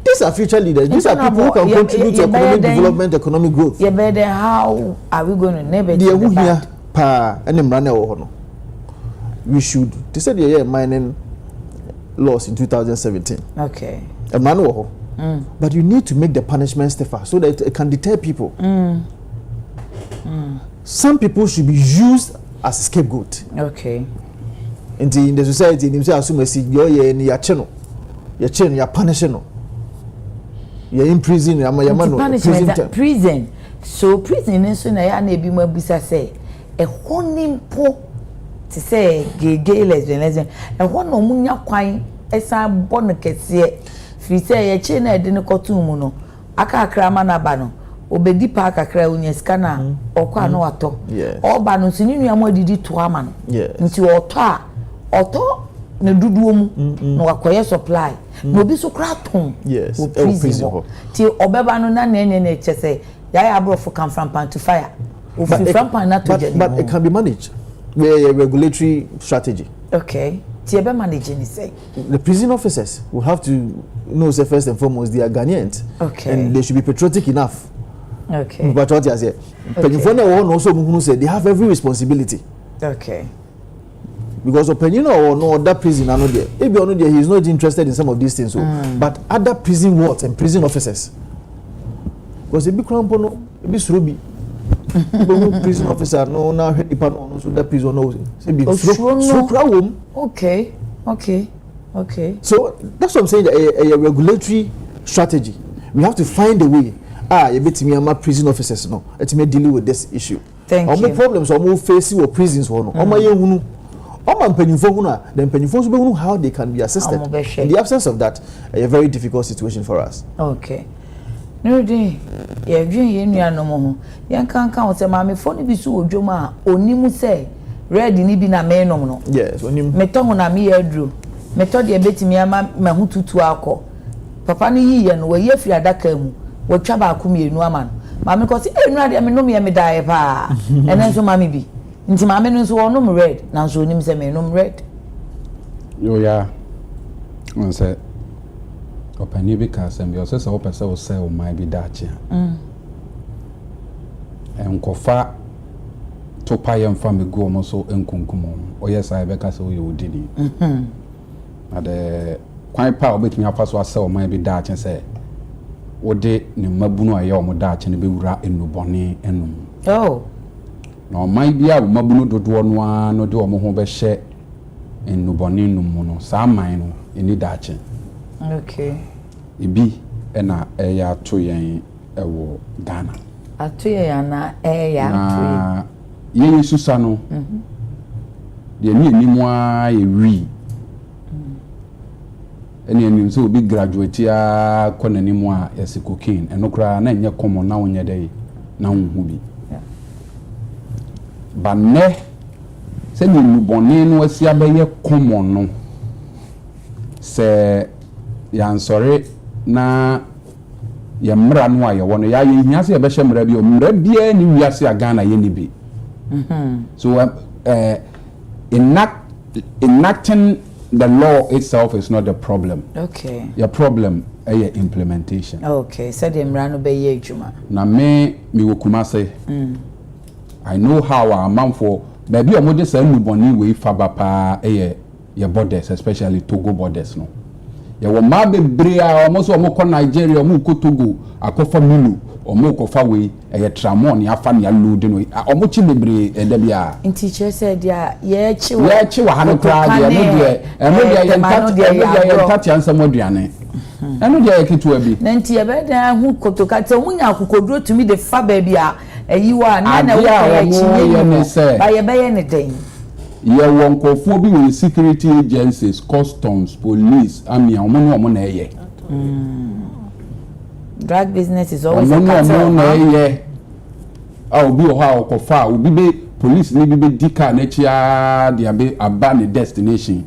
These are future leaders. These are people who can contribute to economic development, economic growth. Yeah, but then how are we going to nip it in the bud? We should. They said yeah, mining laws in 2017. Okay. But you need to make the punishment stiffer so that it can deter people. Some people should be used as a scapegoat. Okay. In the society, they say assume see your channel, your punishing. You're in prison, prison. So prison is so na na ebi mo busa say e honim po to say gay lesbian e ho no munya kwan esa bon kese fi say ye che na de ne kotu mu no aka akrama na ba no obedi pa akakra unya sika na okwa no wato oba no sini nua mo didi to ama no nti oto na duduo mu na wakoye supply no bi so kra ton prison ti obeba no na na chese ya abrofo come from pan to fire from pan na to but it can be managed with a regulatory strategy. Okay. Ti ebe managing say the prison officers will have to know say first and foremost they are Ghanaians. Okay. And they should be patriotic enough. Okay. But what I say, also say they have every responsibility. Okay. Because opinion or no other prison I know there. If you know there, he is not interested in some of these things. So, but other prison wards and prison officers. Because if you cramp no, if you surubi, prison officer no now head no so that prison no. Okay. So that's what I'm saying. A regulatory strategy. We have to find a way. You bet me, I'm prison officers no. Let me deal with this issue. Thank you. All problems are more facing with prisons or no. Then how they can be assisted. In the absence of that, a very difficult situation for us. Okay. No day, ye nua no mo. Yan kan o se ma me fo ni bi su odwoma onimu say red ni bi na me nom no. Yes, onim. Meto ho na me adru. Meto de betimi ama ma hututu akọ. Papa ni yiye no we yefiri adaka mu. We twa ba akum enu ama no. Ma me ko se enu ade me nom ye me dai pa. Enen so ma me bi. Nti ma me no so onom red na so onim se me nom red. Yo ya. On say opani bi ka asem bi o se opese o se o mai bi dachi enkofa to pa yem fa me go mo so enkunkum o yes I be ka se o ye odini ade kwan pa obetimi afa so ase o mai bi dachi se o de ne mabunu aye o mo dachi ne be wura enubone enum no mai bi a mabunu dodo no a no de o mo ho be hye enubone enum no sa mai no eni dachi. Okay. Ibi ena eya to yen ewo Ghana. atoye ana ya na ye susa no de ni animu a ye wi ene anim so obi graduate a konanimu a yesi cocaine eno kra na enye common na wonye dey na wonhu bi ba ne se ni nubone no asi abaye common no se ya nsore na ya mra no a ye wono ya ye hia se ye be hye mra bi o mra bia ni wiase aga na ye ni bi so enacting the law itself is not the problem. Okay. Your problem is implementation. Okay. So the mra no be ye adwuma. Na me wo Kumase. I know how our man for maybe o mo de say nuboni we fa ba pa your borders, especially Togo borders no. Ye wo ma bebre a o mo so o mo ko Nigeria o mo ko Togo akofa mulu o mo ko fa we tramon ya fa na load no o mo chi bebre da bia. Nti che say dia ye chi wa hanu kra dia no de ye ntati ansam aduane. Eno dia ye kitu abi. Na nti ye be dan hu kotoka te hunya akokoduro tumi de fa ba bia ayiwa na wo ya chi ba ye be ye ne den. Ye won kofo bi with security agencies, customs, police, army, omo na eye. Drug business is always a cartel. Obi o ha okofa, obi be police ni be dika na chia dia be abandon destination.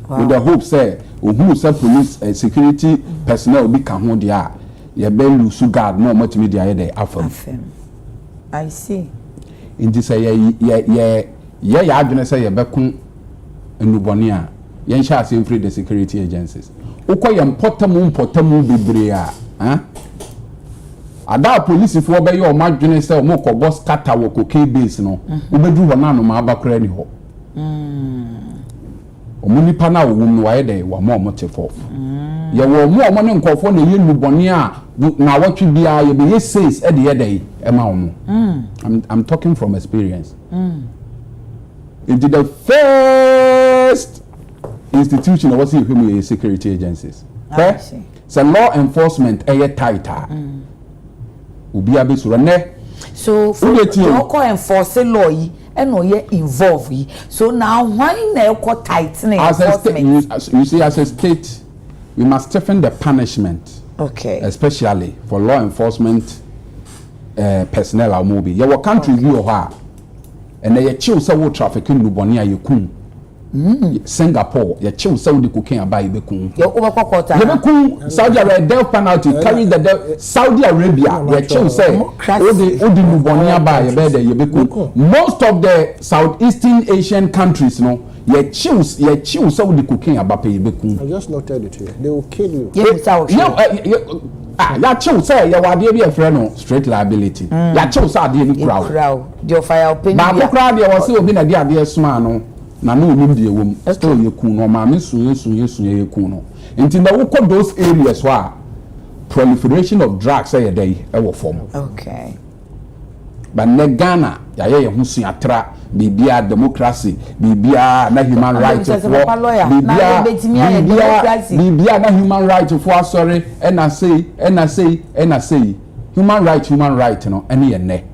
With the hope say who say police security personnel be ka ho dia ye be lose guard no matimi dia ye dey afam. I see. In this say ye ya adwene say ye bekun enubone a ye ncha ase free the security agencies ukoye mpotamu bebre a ada police fo be ye o madwene say o moko boss kata wo cocaine base no obedu ho na no ma abakra ni ho o munipa na wo mu wa ye dey wa ma o motefo ye wo mu o mo ne nkofo na ye nubone a na watwe bia ye be ye says e de ye dey e ma wo mu I'm talking from experience. Into the first institution that was human security agencies. Okay? So law enforcement tighter. Ubi abisura ne. So for you enforce law and no ye involve. So now why na tightening enforcement? You see, as a state, we must stiffen the punishment. Okay. Especially for law enforcement personnel or movie. Your country you are. And they chill so trafficking Lubonia Yukun. Singapore, your chill so the cooking about Bekun. Saudi Arabia, death penalty, carry the death. Saudi Arabia, your chill say, Odi Lubonia by a bed, Yebekun. Most of the Southeastern Asian countries, no, your chill so the cooking about Bekun. I just noted it here. They will kill you. Ya chill say ya wade be a friend straight liability. Ya chill say ade ni crowd. Your fire open. Ba ko crowd ya was obi na de ade suma no na no nim de wom. Still ye kun no ma me sun ye kun no. Nti na wo ko those areas where proliferation of drugs say dey e wo form. Okay. But ne Ghana ya ye hu sun atra bibia democracy bibia na human rights for bibia na human rights for sorry and I say human right no any ne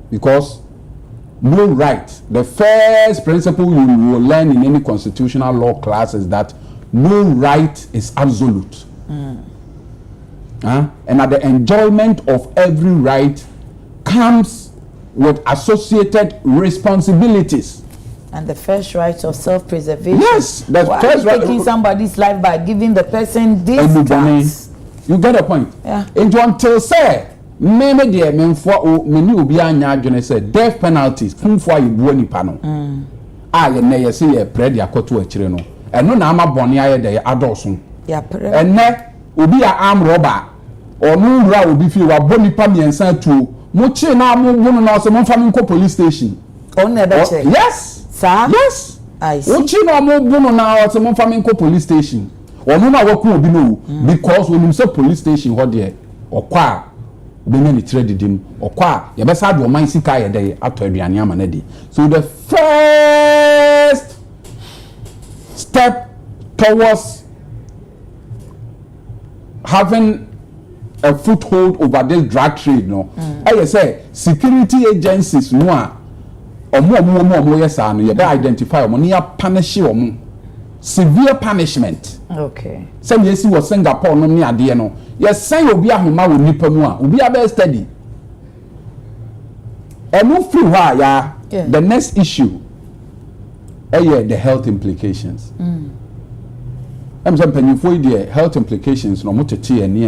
because no right, the first principle you will learn in any constitutional law class is that no right is absolute. And at the enjoyment of every right comes with associated responsibilities. And the first right of self-preservation. Yes, the first right. Taking somebody's life by giving the person this. You get a point. Yeah. And until say, many dear men for many will be an say death penalties. Whom for you buoni pano. You never see a prayer ya kotu a chireno. And no nama boni aye de adults. Yeah, and ne will be an arm robber or no ra will be feel a boni pami and sent to. Muchi na mu bunu na so mon family ko police station. On never check. Yes. Sir? Yes. I see. Muchi na mu bunu na so mon family ko police station. Onu na wo ku obi no because when you say police station ho there okwa obi na ni trade dim okwa ye be sa do man sika ye dey ato aduane ama na di. So the first step towards having a foothold over this drug trade no I say security agencies no a omo yes no you identify omo near punish omo severe punishment. Okay. Say yes was Singapore no near ade no yes say obi ahoma wo nipa mu a obi aba study and move through ya the next issue the health implications. I'm saying penifo the health implications no motete ani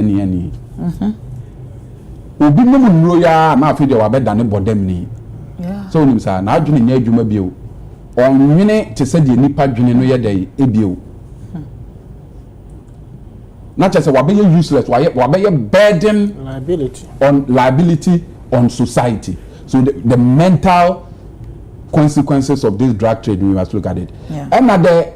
obi no nro ya na afi de wa beda ne bodem ni so nim sa na adwene nya adwuma bio onwene te se de nipa dwene no ye dey ebio na che se wa be useless wa be burden liability on society. So the mental consequences of this drug trade, we must look at it. And the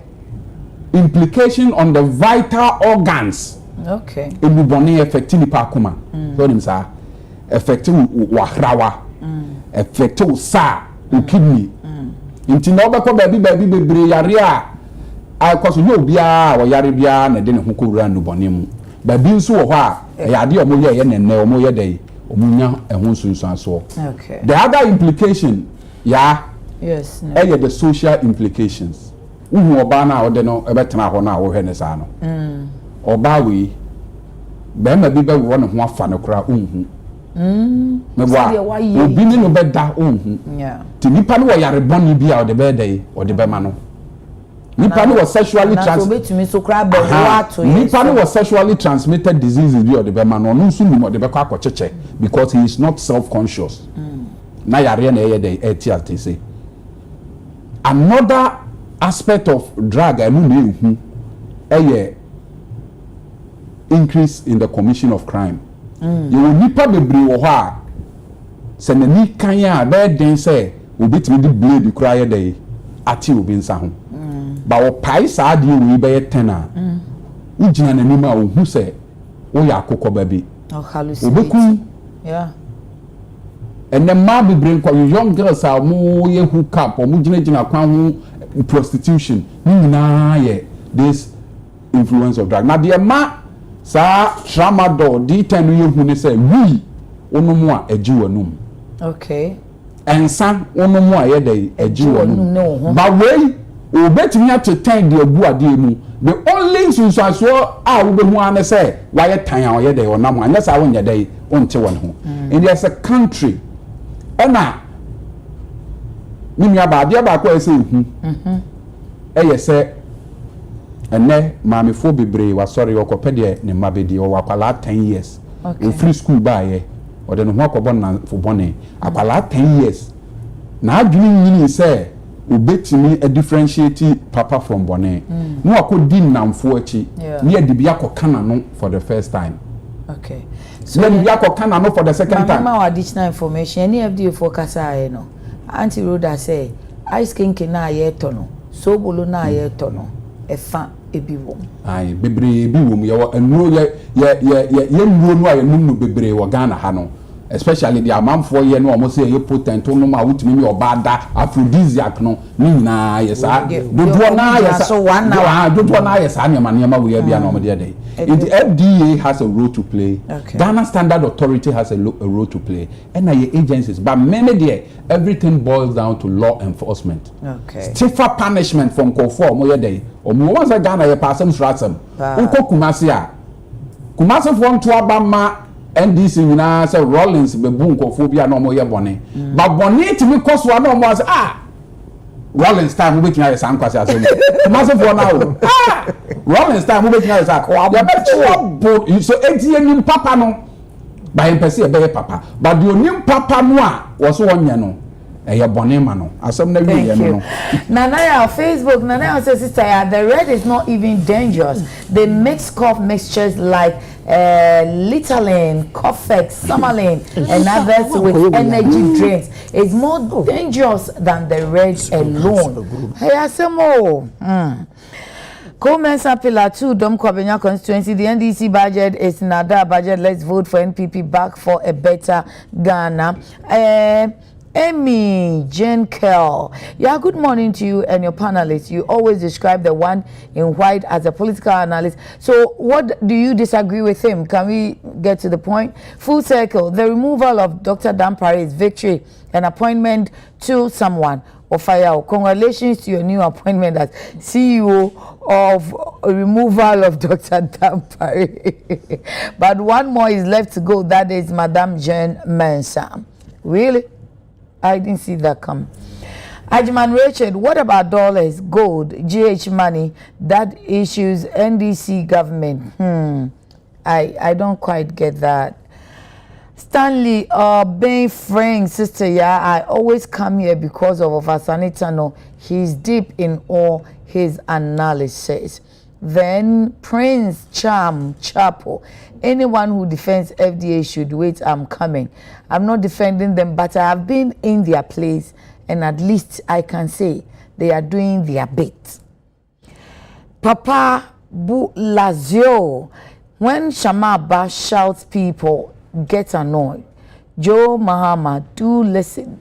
implication on the vital organs. Okay. It will be affecting the parkuma. So them say affecting wahrawa, affecting sa, kidney. Inti na obako baby bebre yare a cause you bia or yare bia na de ne ho kowura no bone mu. Baby nso wo ho a yade omo ye nenne omo ye dey omunya ehun sunsun aso. Okay. The other implication yes the social implications. Uhu oba na ode no ebetena ho na wo hwe ne sa no. Oba we be ma bi be wo ne ho afa ne kra unhu. Mebwa obi ni no beda unhu. Ti nipa no wo yare boni bia ode be dey ode be ma no. Nipa no was sexually transmitted. Nipa no was sexually transmitted diseases bi ode be ma no no nso ni ode be kwa akocheche because he is not self-conscious. Na yare na dey eti say. Another aspect of drug anu na ehu increase in the commission of crime. You will nipa bebre wo ha se na ni kan ya be den say obetimi di blade kura ye dey ati obi nsa ho. Ba wo pai sa de we be 10 a ugina na nima wo hu se wo ya akokọ ba bi obeku and the ma be bring young girls are mo ye hook up or mo gina kwan ho prostitution ni na ye this influence of drug na the ma sa tramadol D10 no ye hu ne say we onomu a agi wanum okay ensa onomu a ye dey agi wanum ba we obetimi atetan de abu ade mu the only sunsuaso a wo be hu ane say why tan a ye dey onam anya sa wonya dey onte won ho and there's a country ona nimya ba de ba ko ese hu eye se ene mamefo bebre wa sorry okope de ne mabedi o wakwala 10 years o free school ba ye o de no ho akobon na fo bone akwala 10 years na adwini nyini se obetimi a differentiate papa from bone no akodi namfo achi ne adibia kokana no for the first time. Okay, so ne adibia kokana no for the second time. Mama additional information any FDA focus aye no anti roda say ice kinki na aye to no so bolo na aye to no efa ebi wo ai bebre bi wo mu ye enuro ye nuro no aye nunu bebre wo Ghana ha no especially the amamfo ye no omo say ye potent no ma wutimi mi obada aphrodisiac no ni nyina yesa dodo na yesa so one na dodo na yesa nyama we bia na omo de dey the FDA has a role to play. Ghana Standard Authority has a role to play and agencies but many there everything boils down to law enforcement. Stiffer punishment from Kofo omo ye dey omo once Ghana ye passam sratsam unko kumase for nto abama NDC nyina say Rollins bebu nkofobia na omo ye bone ba bone timi koso na omo say Rollins time we between say ankwase asem kumase for now Rollins time we between say ya be trouble so enti enim papa no ba empese e be papa but the onim papa no a wo so wonya no eye bone ma no asem na wi ye no Nana Facebook Nana says sister the red is not even dangerous they mix cough mixtures like Litalin, Cofex, Summerlin, and others with energy drinks. It's more dangerous than the red alone. Hey, Asemo. Comments Pillar 2, Dom Kwabenya Constituency. The NDC budget is Nada budget. Let's vote for NPP back for a better Ghana. Amy Jane Kell. Yeah, good morning to you and your panelists. You always describe the one in white as a political analyst. So what do you disagree with him? Can we get to the point? Full circle. The removal of Dr. Dampare's victory and appointment to someone. Ofaya, congratulations to your new appointment as CEO of removal of Dr. Dampare. But one more is left to go. That is Madame Jane Mensah. Really? I didn't see that come. Ajman Richard, what about dollars, gold, GH money that issues NDC government? I don't quite get that. Stanley, being friend, sister, yeah, I always come here because of Ofasanitano. He's deep in all his analysis. Then Prince Charm Chapo, anyone who defends FDA should wait, I'm coming. I'm not defending them, but I have been in their place, and at least I can say they are doing their bit. Papa Lazio, when Shamaba shouts, people get annoyed. Joe Mahama, do listen.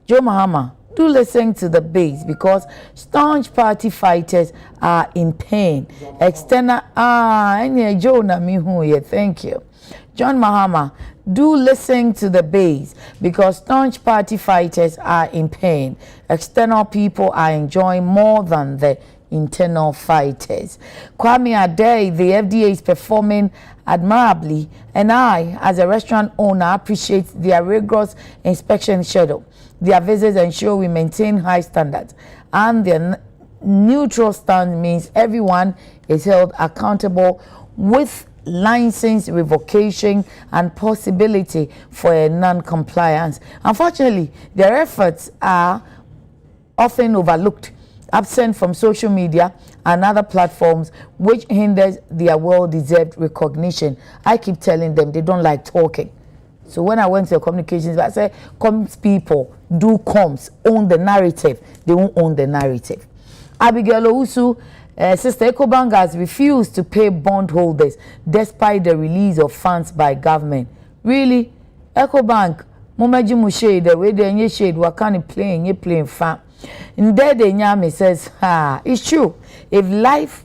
Joe Mahama, do listen to the base, because staunch party fighters are in pain. External Joe Namihuye, thank you. John Mahama, do listen to the base, because staunch party fighters are in pain. External people are enjoying more than the internal fighters. Kwame Adey, the FDA is performing admirably, and I, as a restaurant owner, appreciate their rigorous inspection schedule. Their visits ensure we maintain high standards, and their neutral stand means everyone is held accountable with license revocation and possibility for a non-compliance. Unfortunately, their efforts are often overlooked, absent from social media and other platforms, which hinders their well-deserved recognition. I keep telling them they don't like talking. So when I went to the communications, I said, comms people, do comms, own the narrative. They won't own the narrative. Abigail Owusu, Sister EcoBank has refused to pay bondholders despite the release of funds by government. Really? EcoBank, Momaji shade, the way they shade, wakani playing, you playing fan. And there the Nyame says, it's true. If life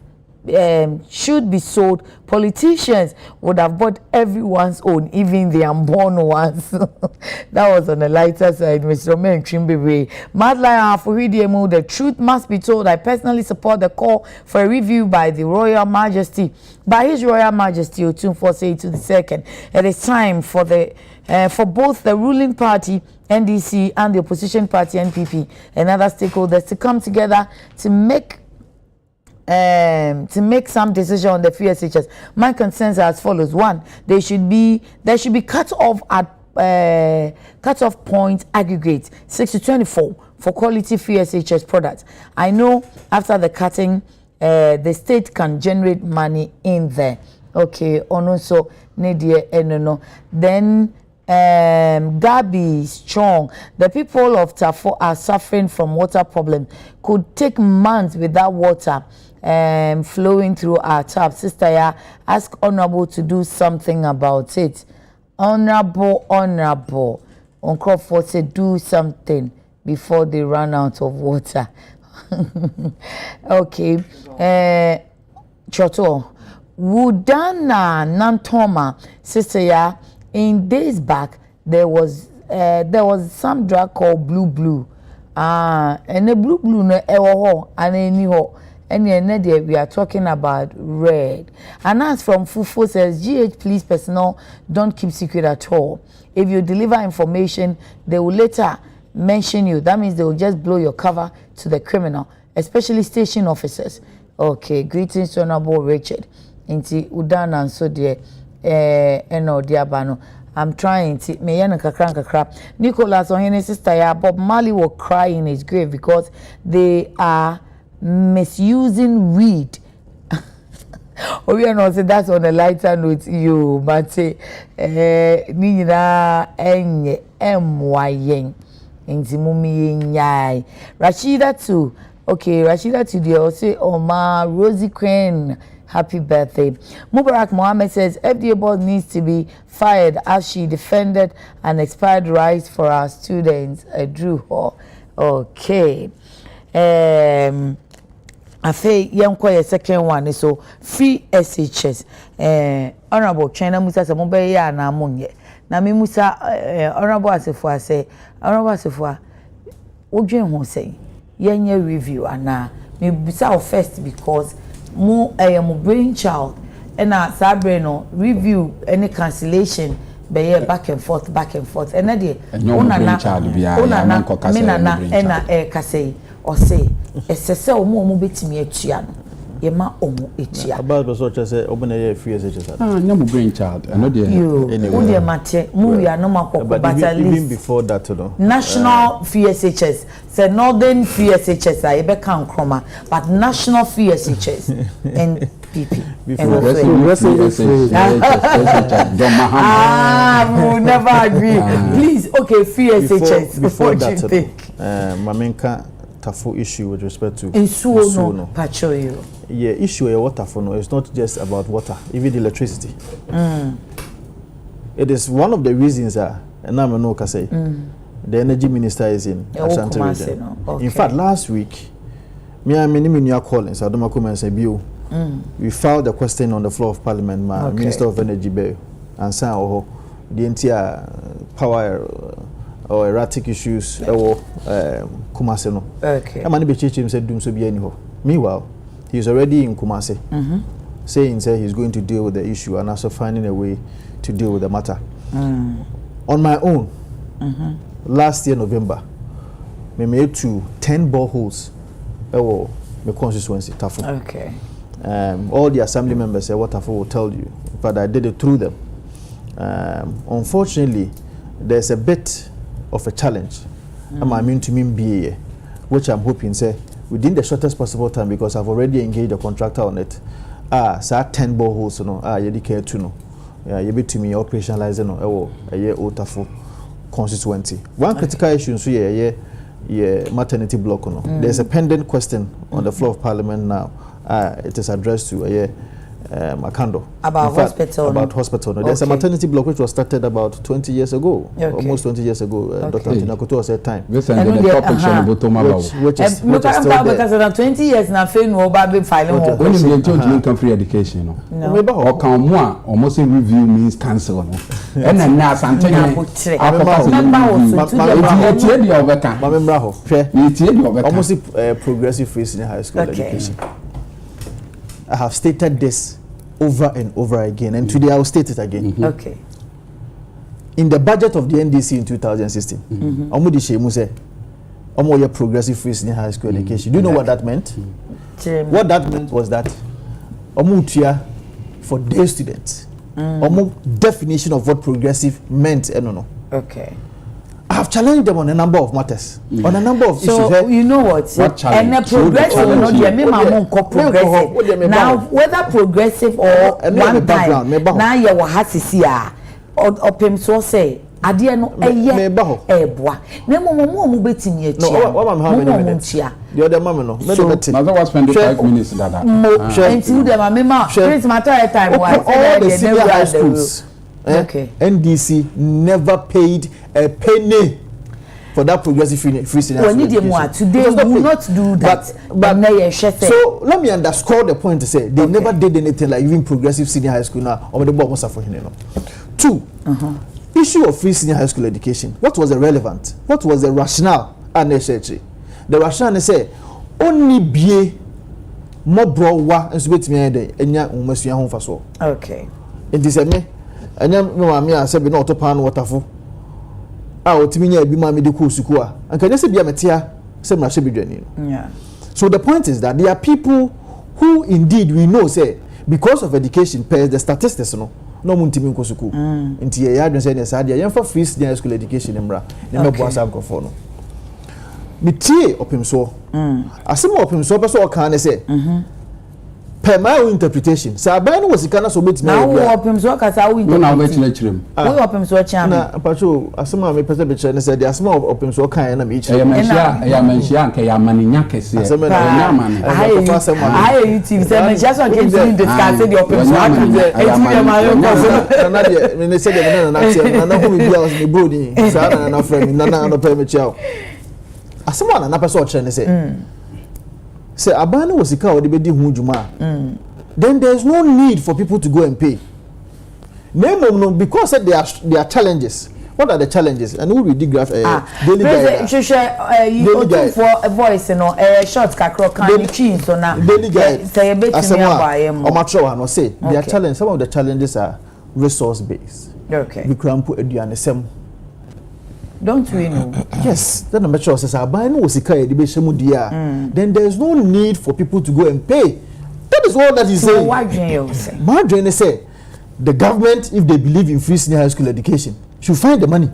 should be sold, politicians would have bought everyone's own, even the unborn ones. That was on the lighter side, Mr. Chimbewe. Madline, the truth must be told. I personally support the call for a review by the Royal Majesty, by His Royal Majesty Otumfuose to the second. It is time for both the ruling party NDC and the opposition party NPP and other stakeholders to come together to make some decision on the FSHS. My concerns are as follows: one, there should be cut off point aggregate 6 to 24 for quality FSHS products. I know after the cutting, the state can generate money in there. Okay, also no. Then Gabi Strong, the people of Tafo are suffering from water problem. Could take months without water flowing through our tap. Sister, ya ask Honorable to do something about it. Honorable, Uncle Ford said do something before they run out of water. Okay, Choto Wudana Nantoma, sister, ya. In days back, there was some drug called blue. And the blue no ewo and any ho. And we are talking about red. And as from Fufu says, GH police personnel don't keep secret at all. If you deliver information, they will later mention you. That means they will just blow your cover to the criminal, especially station officers. Okay, greetings to Honorable Richard. Inti Udana and so dear. Diabano. I'm trying to me kakra. Nicholas or his sister Bob Marley will cry in his grave because they are misusing weed. Oh, we are not saying that's on a lighter note, you but say Nina enye MYN Intimumi nyai. Rashida too. Okay, Rashida too, they say Oma Rosie Queen. Happy birthday. Mubarak Mohammed says FDA board needs to be fired as she defended an expired right for our students. Drew Hall. Okay. I say young quiet second one so free SHS. Honorable China Musa Samobe ya na munye. Na mi Musa Honorable Asefua say Honorable Asefua Odwen ho say yenye review ana me bisa first because mo mo brainchild na sabre no review any cancellation be back and forth and na dey una na me na kase or say esese omo betimi atua no ye ma omo etua about the so say obena free SHS nyam brainchild I know dey anyway dey mate mu ya no makoko but at least even before that no national free SHS say northern free SHS I be kan kroma but national free SHS and PP before we never agree please okay free SHS before that mamenka tafo issue with respect to no pachoyo issue a water for no it's not just about water even the electricity it is one of the reasons and I'm no can say the energy minister is in Ashanti region in fact last week me and many Collins Adomako and Sebio we filed a question on the floor of parliament minister of energy be and say the entire power or erratic issues or Kumase no. Okay. Amani be chechim said dum so be any ho. Meanwhile, he is already in Kumase. Saying he's going to deal with the issue and also finding a way to deal with the matter. On my own, last year November, we made 10 boreholes or my constituency Tafo. Okay. All the assembly members say what Tafo will tell you, but I did it through them. Unfortunately, there's a bit of a challenge. I mean to me be which I'm hoping say within the shortest possible time because I've already engaged a contractor on it. So 10 boreholes no dedicate to no. You be to me operationalizing no a year Otafo constituency. One critical issue so maternity block no. There's a pending question on the floor of parliament now. It is addressed to Makando. About hospital. About hospital. There's a maternity block which was started about 20 years ago. Almost 20 years ago. Dr. Tinakoto said time. Which is because 20 years now fail over be filing. When you get free education, or come more almost review means cancel. And then now something almost progressive free senior high school education. I have stated this over and over again, and today I will state it again. Okay. In the budget of the NDC in 2016, Omudi Shemu said, "Omo progressive free senior high school education." Do you know what that meant? What that meant was that Omutia for day students. Omo definition of what progressive meant, I don't know. Okay. I have challenged them on a number of matters, on a number of issues. So you know what? And the progressive, progressive. Now, whether progressive or one time, now you will have to see or pem so say. Adia no boa. Nemo mo betimi etia. No, what am having a minute. The other mama no. Mother was spending 5 minutes that. Until the mama, please matter time why all the senior high schools. Okay. NDC never paid a penny for that progressive free senior education. Today we will not do that. But so let me underscore the point to say they never did anything like even progressive senior high school now. Or the board was for him. 2. Issue of free senior high school education. What was the relevant? What was the rationale? The rationale is say only be more broad and sweet me and ya almost your home for so. Okay. It is a me. And then I said, "No, to pan waterful." Otiminya be mammy de Kusukua. And can you say, be a metia? Same as yeah. So the point is that there are people who indeed we know say because of education, pay the statistics no muntimin Kusuku. Into a yard and saying, yes, I am for free senior school education in Bra. Never was a conforno. Me tea up him so. As some of him so, can I say? per my own interpretation say aban was sika na so betimi na wo opem so kasa wo interpret na wo chirechirem wo opem so chia na pacho asema me pese be chere ne say the asema opem so kan na me chire ya menshia nke ya maninya kese asema na mani aye YouTube say menshia so can to discuss the opem so kan na de me say de na ho me bia was me brodi sa na frame na no pay me chiao asema na pese o chere ne say abana was sika odi be di hu djuma then there is no need for people to go and pay no because there are challenges. What are the challenges? And we will dig graph daily guide you for a voice no short kakro kan chin so na daily guide say betimi abaye o matro no say there are challenges. Some of the challenges are resource based. Okay, we crampo aduane sem. Don't we know? Yes, then the metro says aban no sika e be shemu dia. Then there is no need for people to go and pay. That is all that is saying. Why do you say? Madrid say the government, if they believe in free senior high school education, should find the money.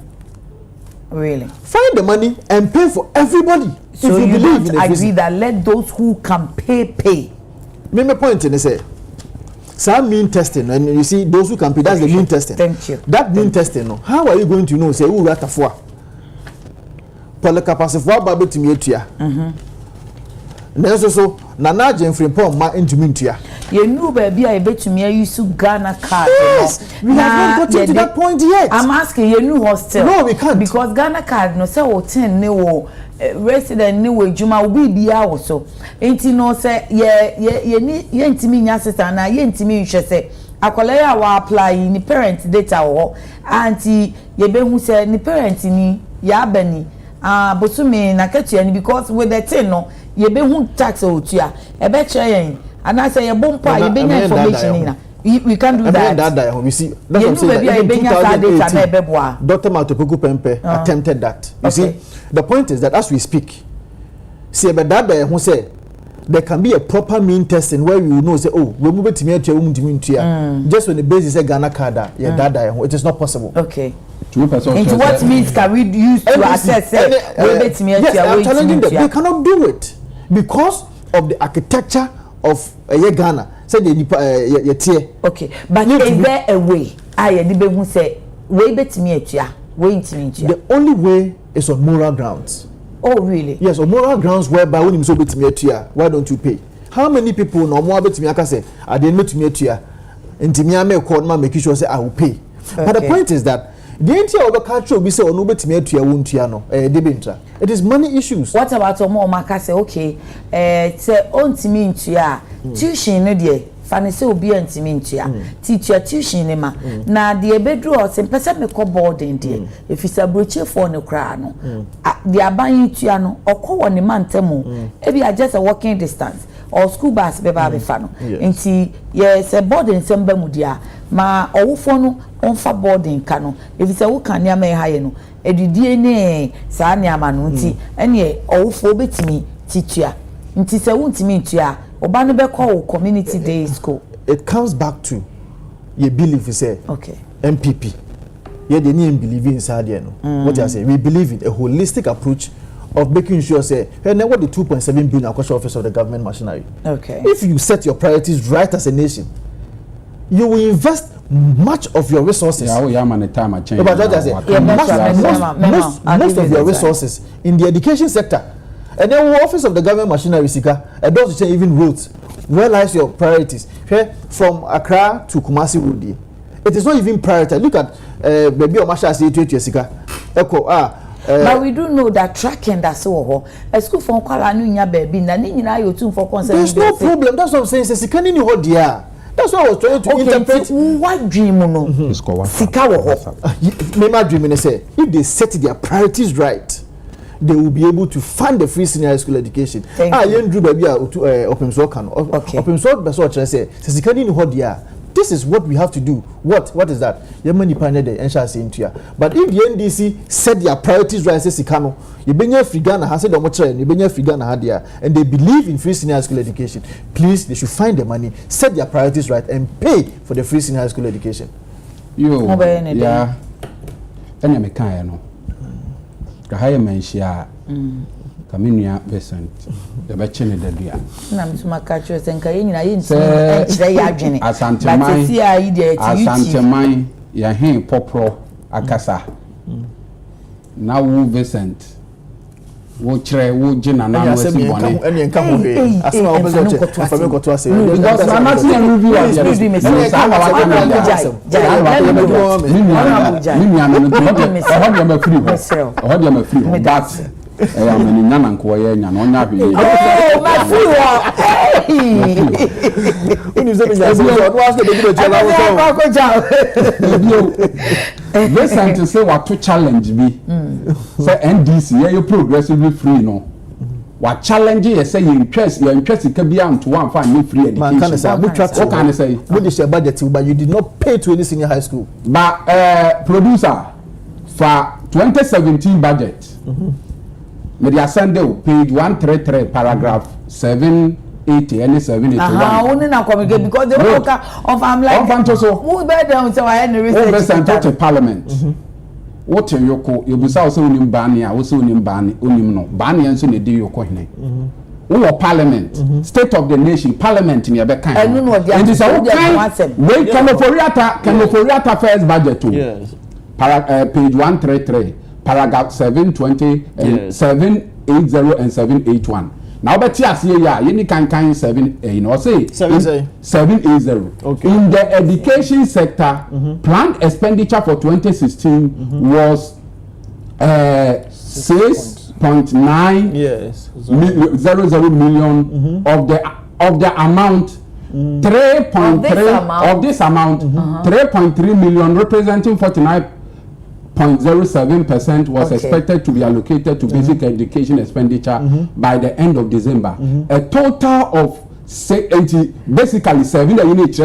Really? Find the money and pay for everybody. So if you believe don't in agree that let those who can pay. My point in say, some mean testing, and you see those who can pay. That's the mean testing. Thank you. That mean testing. No, how are you going to know? Say who rata for? Polekapasi for babe to me etia. Nenso so nana Jemfrey Paul ma ntumi ntua. You know baby I betumi use Ghana card. Yes, we have not gotten to that point yet. I'm asking you new hostel. No, we can't. Because Ghana card no say o 10 ne wo resident ne wo adwuma obi bia wo so. Enti no say ye ntimi nya sister na ye ntimi nhwe say akola ya wa apply ni parent data wo anti ye be hu say ni parent ni ya bani bosumi na ketua ni because with the thing no ye be hu tax otua e be kire yen and say ye bompa ye be nya information na we can't do that. We see that's what I'm saying. In 2018, Dr. Matopoku Pempe attempted that. You see, the point is that as we speak, see but that who say there can be a proper mean testing where you know say oh we move to me just on the basis of Ghana card it is not possible. Okay. Into what means can we use to assess yes, I'm challenging them. They cannot do it because of the architecture of Ghana. Say the tier. Okay, but is there a way? Who say we betimi atua, we ntimi atua. The only way is on moral grounds. Oh really? Yes, on moral grounds whereby when you so betimi atua, why don't you pay? How many people no more betimi aka say I didn't betimi atua, ntimi ame call ma make sure say I will pay. Okay. But the point is that the entire of the culture will be say no betimi atua wontua no debintra. It is money issues. What about omo maka say okay say ontimi ntua tuition no de fane say obi antimi ntua teacher tuition ne ma na de bedru o se pese me ko boarding de efisa broche for ne kra no de aban tua no okwo ne mantemu e be just a walking distance or school bus be ba be fa no enti yes a boarding semba mu dia ma owufo no onfa boarding ka no efisa wo kan ne ama ha ye no edidie ne saa ne ama no nti ene owufo betimi titua nti se wontimi ntua oba no be call community day school. It comes back to your belief you say okay MPP yeah they need believe inside there no what I say we believe in a holistic approach of making sure say hey now what the 2.7 billion acquisition office of the government machinery. Okay, if you set your priorities right as a nation you will invest much of your resources. Yeah, man, the time I change. Most of your resources in the education sector. And then the office of the government machinery, Sika, and those change even roads. Where lies your priorities? Okay? From Accra to Kumasi Road. It is not even priority. Look at maybe Omasha say to Sika. But we do know that tracking that's so a school for Kwala Nunya baby, and then you too for concern. There's no problem. That's what I'm saying. Sika ni ho dia. That's what I was trying to interpret. What dream no? Sika wo. My dream say if they set their priorities right, they will be able to fund the free senior high school education. You baby open source can. Open source be so say Sika ni ho dia. This is what we have to do. What is that? Yemani panel the ensure say into. But if the NDC set their priorities right, say Sikano, you benya free Ghana has said omo you benya free Ghana had there, and they believe in free senior high school education. Please, they should find the money, set their priorities right, and pay for the free senior high school education. Yeah. Enya me kan no. Ka haye menhia. Kamenua Vincent the bechene dadua na mtuma ka chwe senka ye nyina ye ntire ya adwene Asanteman si ayi de Asanteman ya hen popro akasa na wo Vincent wo kire wo gina na no si bone ene nka ho he asema wo bezo che afame koto ase because I'm not seeing review of this sa na wa kana but I am in Nana Koya, and on that. Oh, my fool! Listen to say what to challenge me. Say NDC, you progressively free, no. What challenge you say you interest can be on to one find free education. What can I say? What is your budget, but you did not pay to any senior high school? But producer for 2017 budget. Media Sunday page 133 paragraph 780 and 781. Only now come again because the work of I'm like who better so I had the research to parliament. What you call you be also in Bania, also in Bani, no Bani and soon do your coin. Who parliament, state of the nation, parliament in your back. And it's all kind. Wait, Canoforiata first budget too. Yes. Page 133. Paragraph 720 and yes. 780 and 781. Now, but yes, yeah, you can 7, you know, say 780. Okay. In the education sector, planned expenditure for 2016 was 6.9 yes. 00 million of the amount. 3.3 of this amount, 3.3 million representing 49.07% was expected to be allocated to basic education expenditure by the end of December. A total of basically 7 unit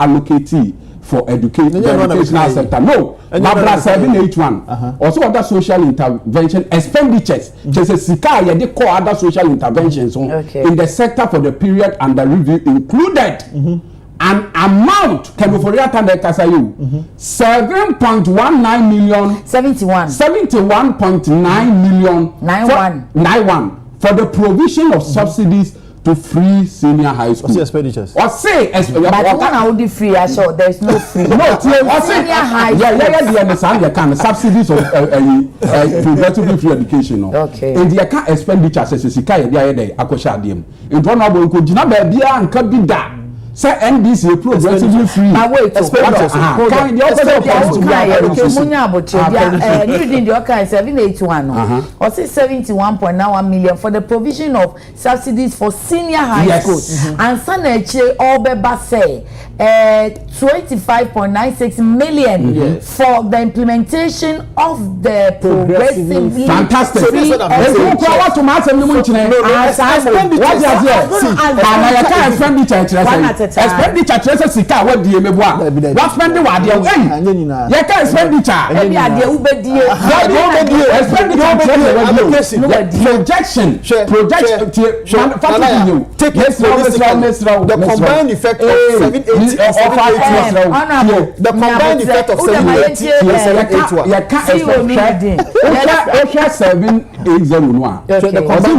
allocated for educational sector. No, Mabra 781. Also other social intervention expenditures. Just a sika they call other social interventions in the sector for the period under review included. An amount Kenoforiata de Kasayu 7.19 million 71.9 million 91 for the provision of subsidies to free senior high school. What's expenditures? Or say but when I would free, I saw there's no free. No, senior high school. Yeah, understand you can subsidies of progressively free education. Okay. And the account expenditure says Sika day Akosha Dim. In one of the Kujina Babia and Kabida. Say NDC progressively free. But wait, expenditures. Kind the opposite new in the okay 781 or say 71.91 million for the provision of subsidies for senior high schools. And Saneche Obeba say 25.96 million for the implementation of the progressively fantastic. Expenditure traces sika what the meboa what spending what the you can expenditure the combined effect of 780 the combined effect of 780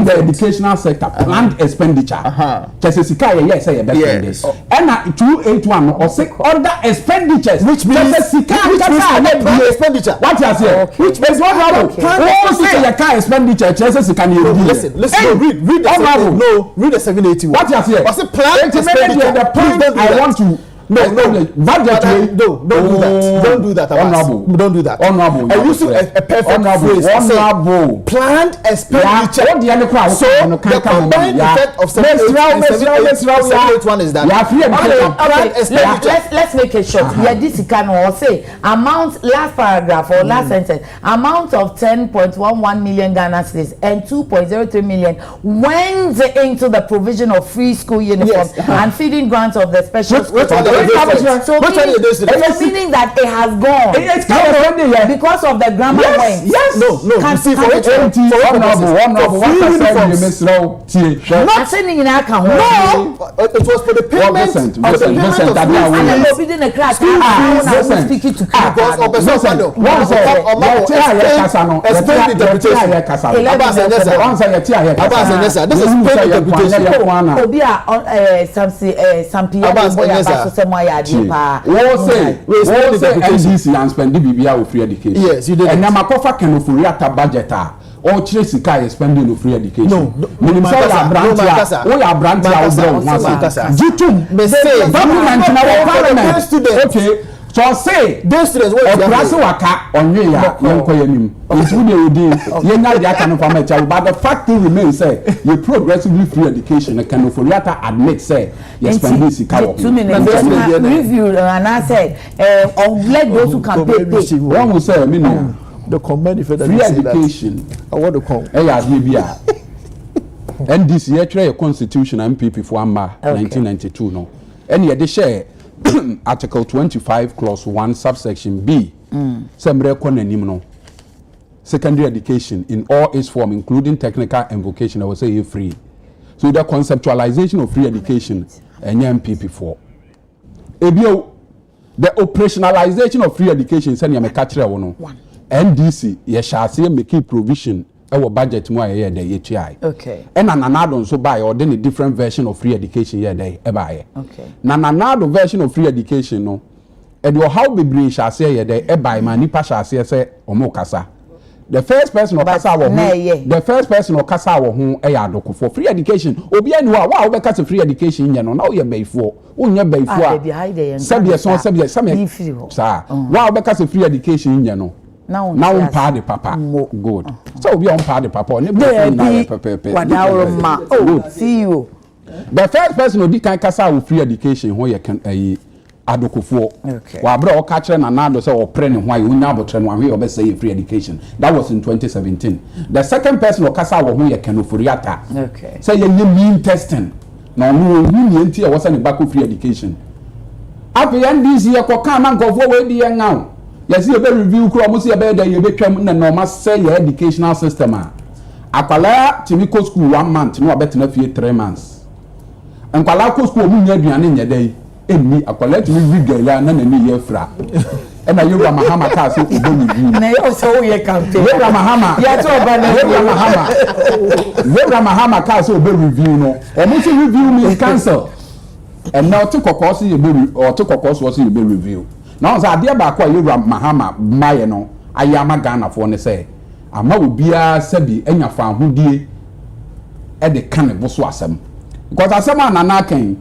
the educational sector planned expenditure yes. And 281 or say other expenditures, which means expenditure. What you say? Which means what level? Say your car expenditure. Listen. Read the 781. What you say? What's the plan? Expenditure. The point I want to. No, don't do that. Honorable. Don't do that. Honorable. I use a perfect phrase. Honorable. Planned expenditure. So the combined effect of 781 is that. Let's make it short. Yeah, this can all say amount last paragraph or last sentence. Amount of 10.11 million Ghana cedis and 2.03 million went into the provision of free school uniforms and feeding grants of the special schools. meaning that it has gone. It's kind of because of the grammar went. Yes. No. See, for which honorable, what I said, you miss low. Not saying in our account. No, it was for the payment. Listen, I know within the class. I'm speaking to because of the this is paid interpretation. Obia some people NDC and spend BBA with free education. Yes, you did. And now Makofa can afford a budget. Or Chelsea is spending no free education. No, okay. So I say those students waka on you but the fact remains say you progressively free education can admit say you spend this 2 minutes review and I said let those who can pay one will say the command free education I want to come NDC a constitution MPP for 1992 no any they share Article 25 clause 1 subsection B secondary education in all its form including technical and vocational I will say free. So the conceptualization of free education and MPP4 the operationalization of free education send you catch NDC ye shall say make provision our budget more here the HI. Okay. And another so buy or then a different version of free education here they buy. Okay. Another version of free education no. And your how be bring shall say here they buy man nipa shall say omokasa. The first person or kasa wo the first person or kasa wo ho e adoko for free education. Obi anu wa we kasa free education nya no na we be for. Unya be for. Sabia so sabia sa. Wa we kasa free education nya no. Now pay the papa. Good. So we on pay the papa. See you. The first person who did kasa with free education who you can adokofo. Okay. Wa bra o ka kire na nado say o pre ne ho ayi unya abotre no ahwe obesay free education. That was in 2017. The second person who kasa wo ho ye kanofuriata. Okay. Say ye mean testing. Na no wu nti e wo say ne back free education. Afi NDC ye ko kan man gofo we di ye ngaw. Yes, you better review almost you better you be trying na normal say your educational system. Akwala timiko school 1 month, no better na 3 months. Akwala ko school mu nya aduane nya dai. Emi akwala timi rigala na na ni ye fra. E na yoga mahama ka so obo review. Na yo so ye campaign. Yoga mahama. Ya to ba na yoga mahama. Yoga mahama ka so obo review no. Omo so review me cancel. And now to kokos you be or to kokos was you be review. Now as idea ba kwa Yoga Mahama maye no ayama Ghana for ne say ama obia sabi enya fa hodie e de kan bo so asem because asem anana kan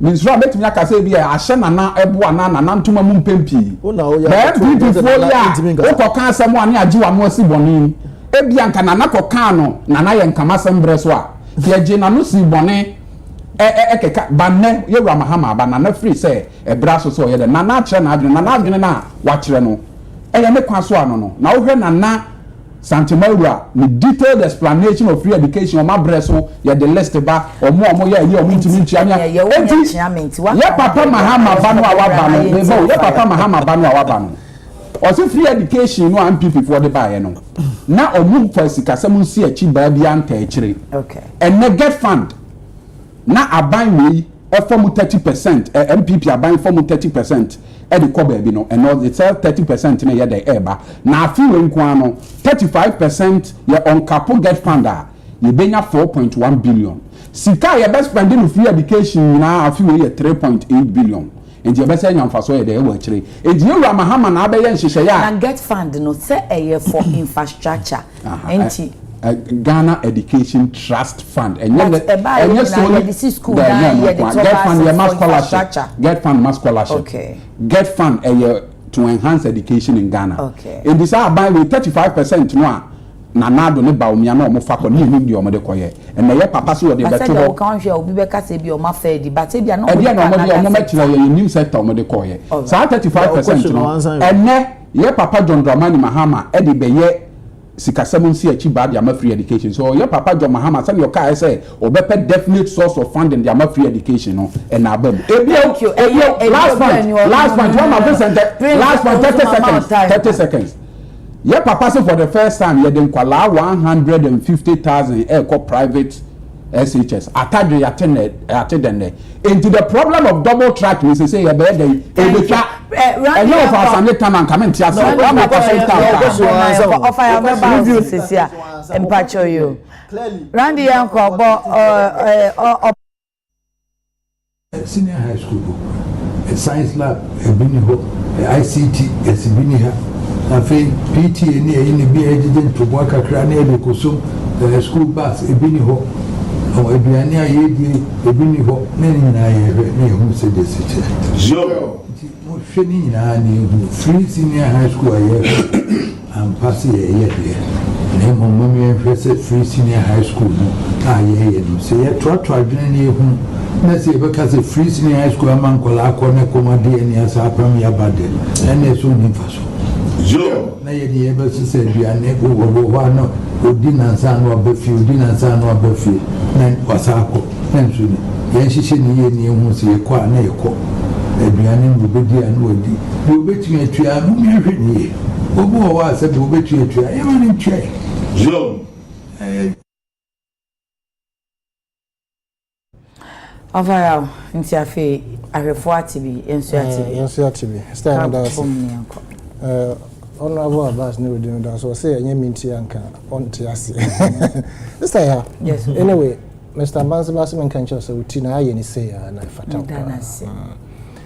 Nsroma betumi aka say bia ahye nana ebo anana ntoma mu mpempi una o ya ba people ya o ko kan asem ane agiwa no asi boni e bia nka nana ko kan no nana ye nkama asem bre so a ye je nanu si boni keka banne Yoga Mahama banana free say e braso so ye de nana kire na adwene na wa kire no e ye me kwaso ano no na wo hwe nana Santimaura ni detailed explanation of free education o ma breso ye de list ba omo ye omo ntimi ntuanya ye papa Mahama banu awaba no me bo ye papa Mahama banu awaba no o se free education no MPP for the buy no na omo for sikasem nsi achi ba bia nta akire okay and na get fund na aban we form 30% MPP aban form 30% e de ko ba bi no and all it's 30% na ye de eba na afi we nko no 35% ye on capo get fund ye benya 4.1 billion sika ye best spending free education na afi we ye 3.8 billion and ye best enya mfaso ye de e wa kire e Yoga Mahama na abaye nhihye ya na get fund no say e for infrastructure enti Ghana Education Trust Fund and get fund mass scholarship okay get fund to enhance education in Ghana okay in this buy with 35% no na nado ne ba omia na omo fakọ ni eni di omo de koye and na ye papa so de beto ho kan hwe obi be ka se bi omo fa di but e bia no omo de omo ma kire ye new sector omo de koye so 35% no and ye papa John Dramani Mahama e de be ye sikasɛm nsi achi bad yama free education so your papa John Mahama send your car say obepe definite source of funding yama free education no and abam last month one of last month 30 seconds your papa say for the first time you den kwala 150,000 private SHS attended into the problem of double track we say you better I know for Sunday time and come and tell us offer your members this year empacho you Randy Yanko senior high school a science lab a bini ho ICT a bini ha afi PTA ni e ni bi agent to work akra na e ko so school bus e bini ho o aduane ayedi e bini ho na ni na ye na hu se de se jo mo hwe ni na ni hu free senior high school aye am pass ye de na mo mami e free senior high school no aye no se ye tro adwene ni hu na se be ka se free senior high school man kola akọ na komade ni asa apam ya bade na so ni faso jo na ye di ebe so se aduane go wo no odi na nsa no abafi odi na nsa no abafi na wasako na nso ni ye hihye ni ye ni hu se ye kwa na ye ko aduane no bedi anu odi ni obetumi atua mu mi ahwe ni ye obo wa se bo obetumi atua ye ma ni ntwa jo Overall, nti afi ahwefo atibi enso atibi stay under honorable Abbas ni wodi no so say enye minti anka on te ase this time yes anyway Mr. Mansibas men kan cho say uti na aye ni say na fata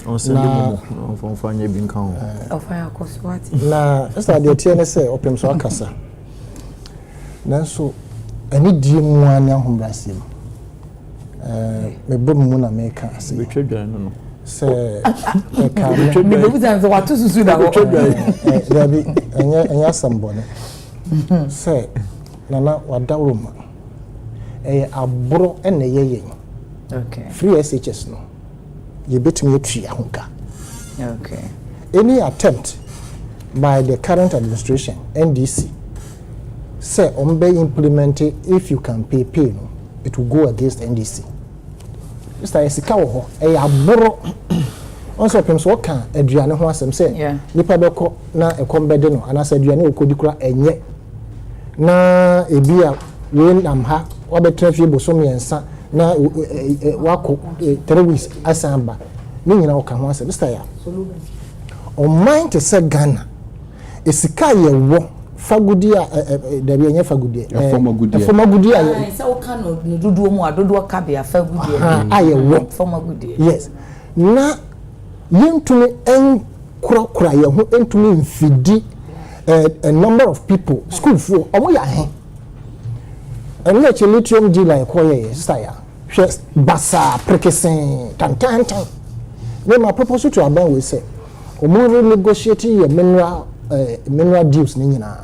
on send mo on fanya bi nkan ho offer akoswati na esta de tie ne say opem so akasa nanso ani die mu anya hombrasem me bomu na meka ase betwedwan no se ka me bomu zanzo watu susu da ho dabi enya sambone se nana wadawroma abro ene yeyen okay free SHS no you betumi atui ahonka okay any attempt by the current administration NDC say ombe implement it, if you can pay no it will go against NDC Mr. Esika wo ho aboro onso pem so ka aduane ho asem say nipa beko na ekombede no anasa aduane okodi kura enye na ebia we nam ha wabetra bosom yensa na wako 3 weeks asamba ni nyina wo ka ho asem Mr. ya o mind to say Ghana esika ye wo fagudia dabi enye fagudia forma gudia say o ka no duduo mu adodo ka be afagudia aye wo forma gudia yes na yentumi kura ye ho entumi mfidi a number of people school for omo ya he ene che lithium dealer e koye sister ya basa prekesen tantantan we my proposal to aban we say omo negotiate your mineral deals ni nyina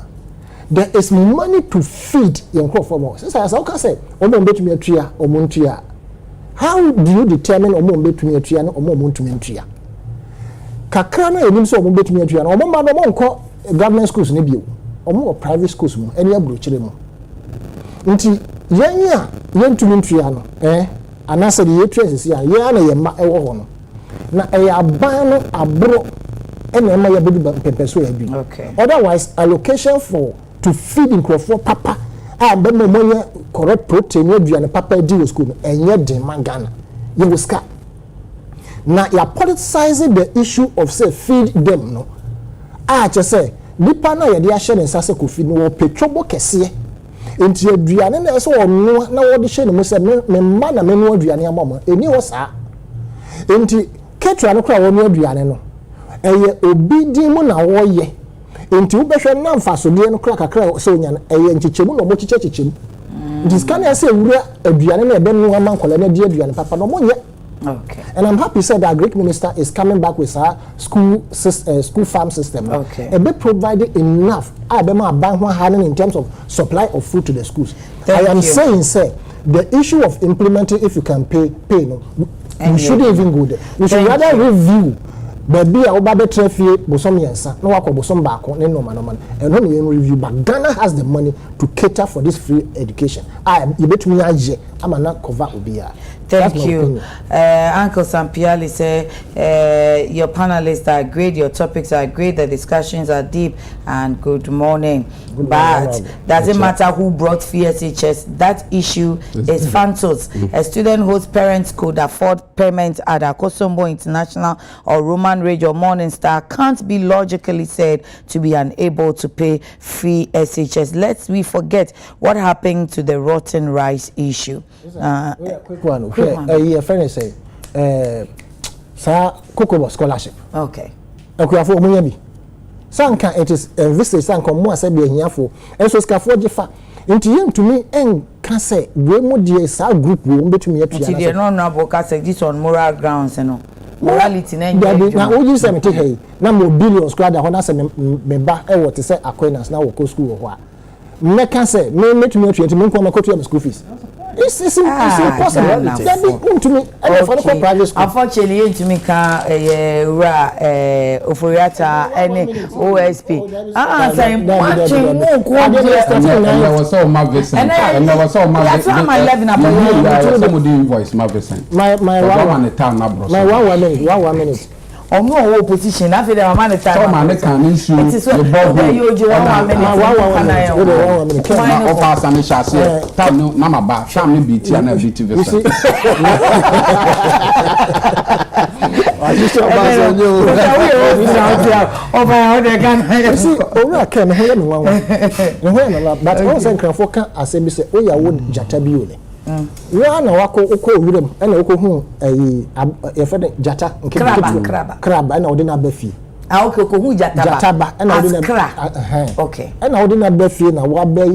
there is money to feed your crop for more sister ya ka say omo betumi atua omo ntua how do you determine omo betumi atua na omo ntumi ntua kakra na enim so omo betumi atua na omo ma no nko government schools ne bio omo private schools mu eni aburo kire mu nti yenya yentumi ntua no anasa de yetua sisi ya ye na ye ma ewo ho no na aban no aburo ena ma ya bedu pepeso ya bi otherwise allocation for to feed in crop for papa be mo monya correct protein aduane papa di school no enye den mangana ye wiska na ya politicizing the issue of say feed them no che say nipa na ye de ahye ne nsase ko feed no wo petrobo kese enti aduane na so ono na wo de hye ne mo say me ma na me no aduane amama eni wo saa enti ketra no kra wo no aduane no eye obidi mu na wo ye enti wo behwe na mfasodie no kra kakra so nya eye nchichemu no mo chichechemu enti scan ya say wura aduane na ebe no amankola na di aduane papa no mo nye. Okay. And I'm happy said that Greek minister is coming back with our school farm system. Okay. A bit provided enough. In terms of supply of food to the schools. I am saying, say, the issue of implementing if you can pay no, we shouldn't even go there. We should rather review Baby a oba betre fie bosom yensa na wakọ bosom baako ne no man and no yen review but Ghana has the money to cater for this free education. You betumi aje ama na cover obia. Thank you. Uncle Sampiali say your panelists are great, your topics are great, the discussions are deep, and good morning. But doesn't matter who brought FSHS, that issue is phantos. A student whose parents could afford payment at Akosombo International or Roman Ridge or Morning Star can't be logically said to be unable to pay free SHS. Let's we forget what happened to the rotten rice issue. Quick one. Your friend say, Kokobo scholarship. Okay. Akuafo omuyabi. Sanka it is visit sanka mo asabi ehiafo. Enso skafo gifa. Nti yen to me en ka say we mo die sa group we betumi atua. Nti dey no ka say this on moral grounds no. Morality na nje. Na oji say me take hey. Na mo billions kwada ho na say me ba e what say acquaintance na wo ko school ho a. Me ka say me metumi atua nti me nko ma kotua school fees. It's impossible. That to me, private school. Unfortunately, to me, Oforiata, any OSP. Saying there was so Marvis, and there was so Marvis. Somebody invoice Marvis. My 1 minute. Or no opposition. I feel that man is time. Man can issue the board. Wana wako uko urem ena uko hu yefede jata kraba ena odi na bafi okay uko hu jataba ena odi na okay ena odi na bafi na wa ba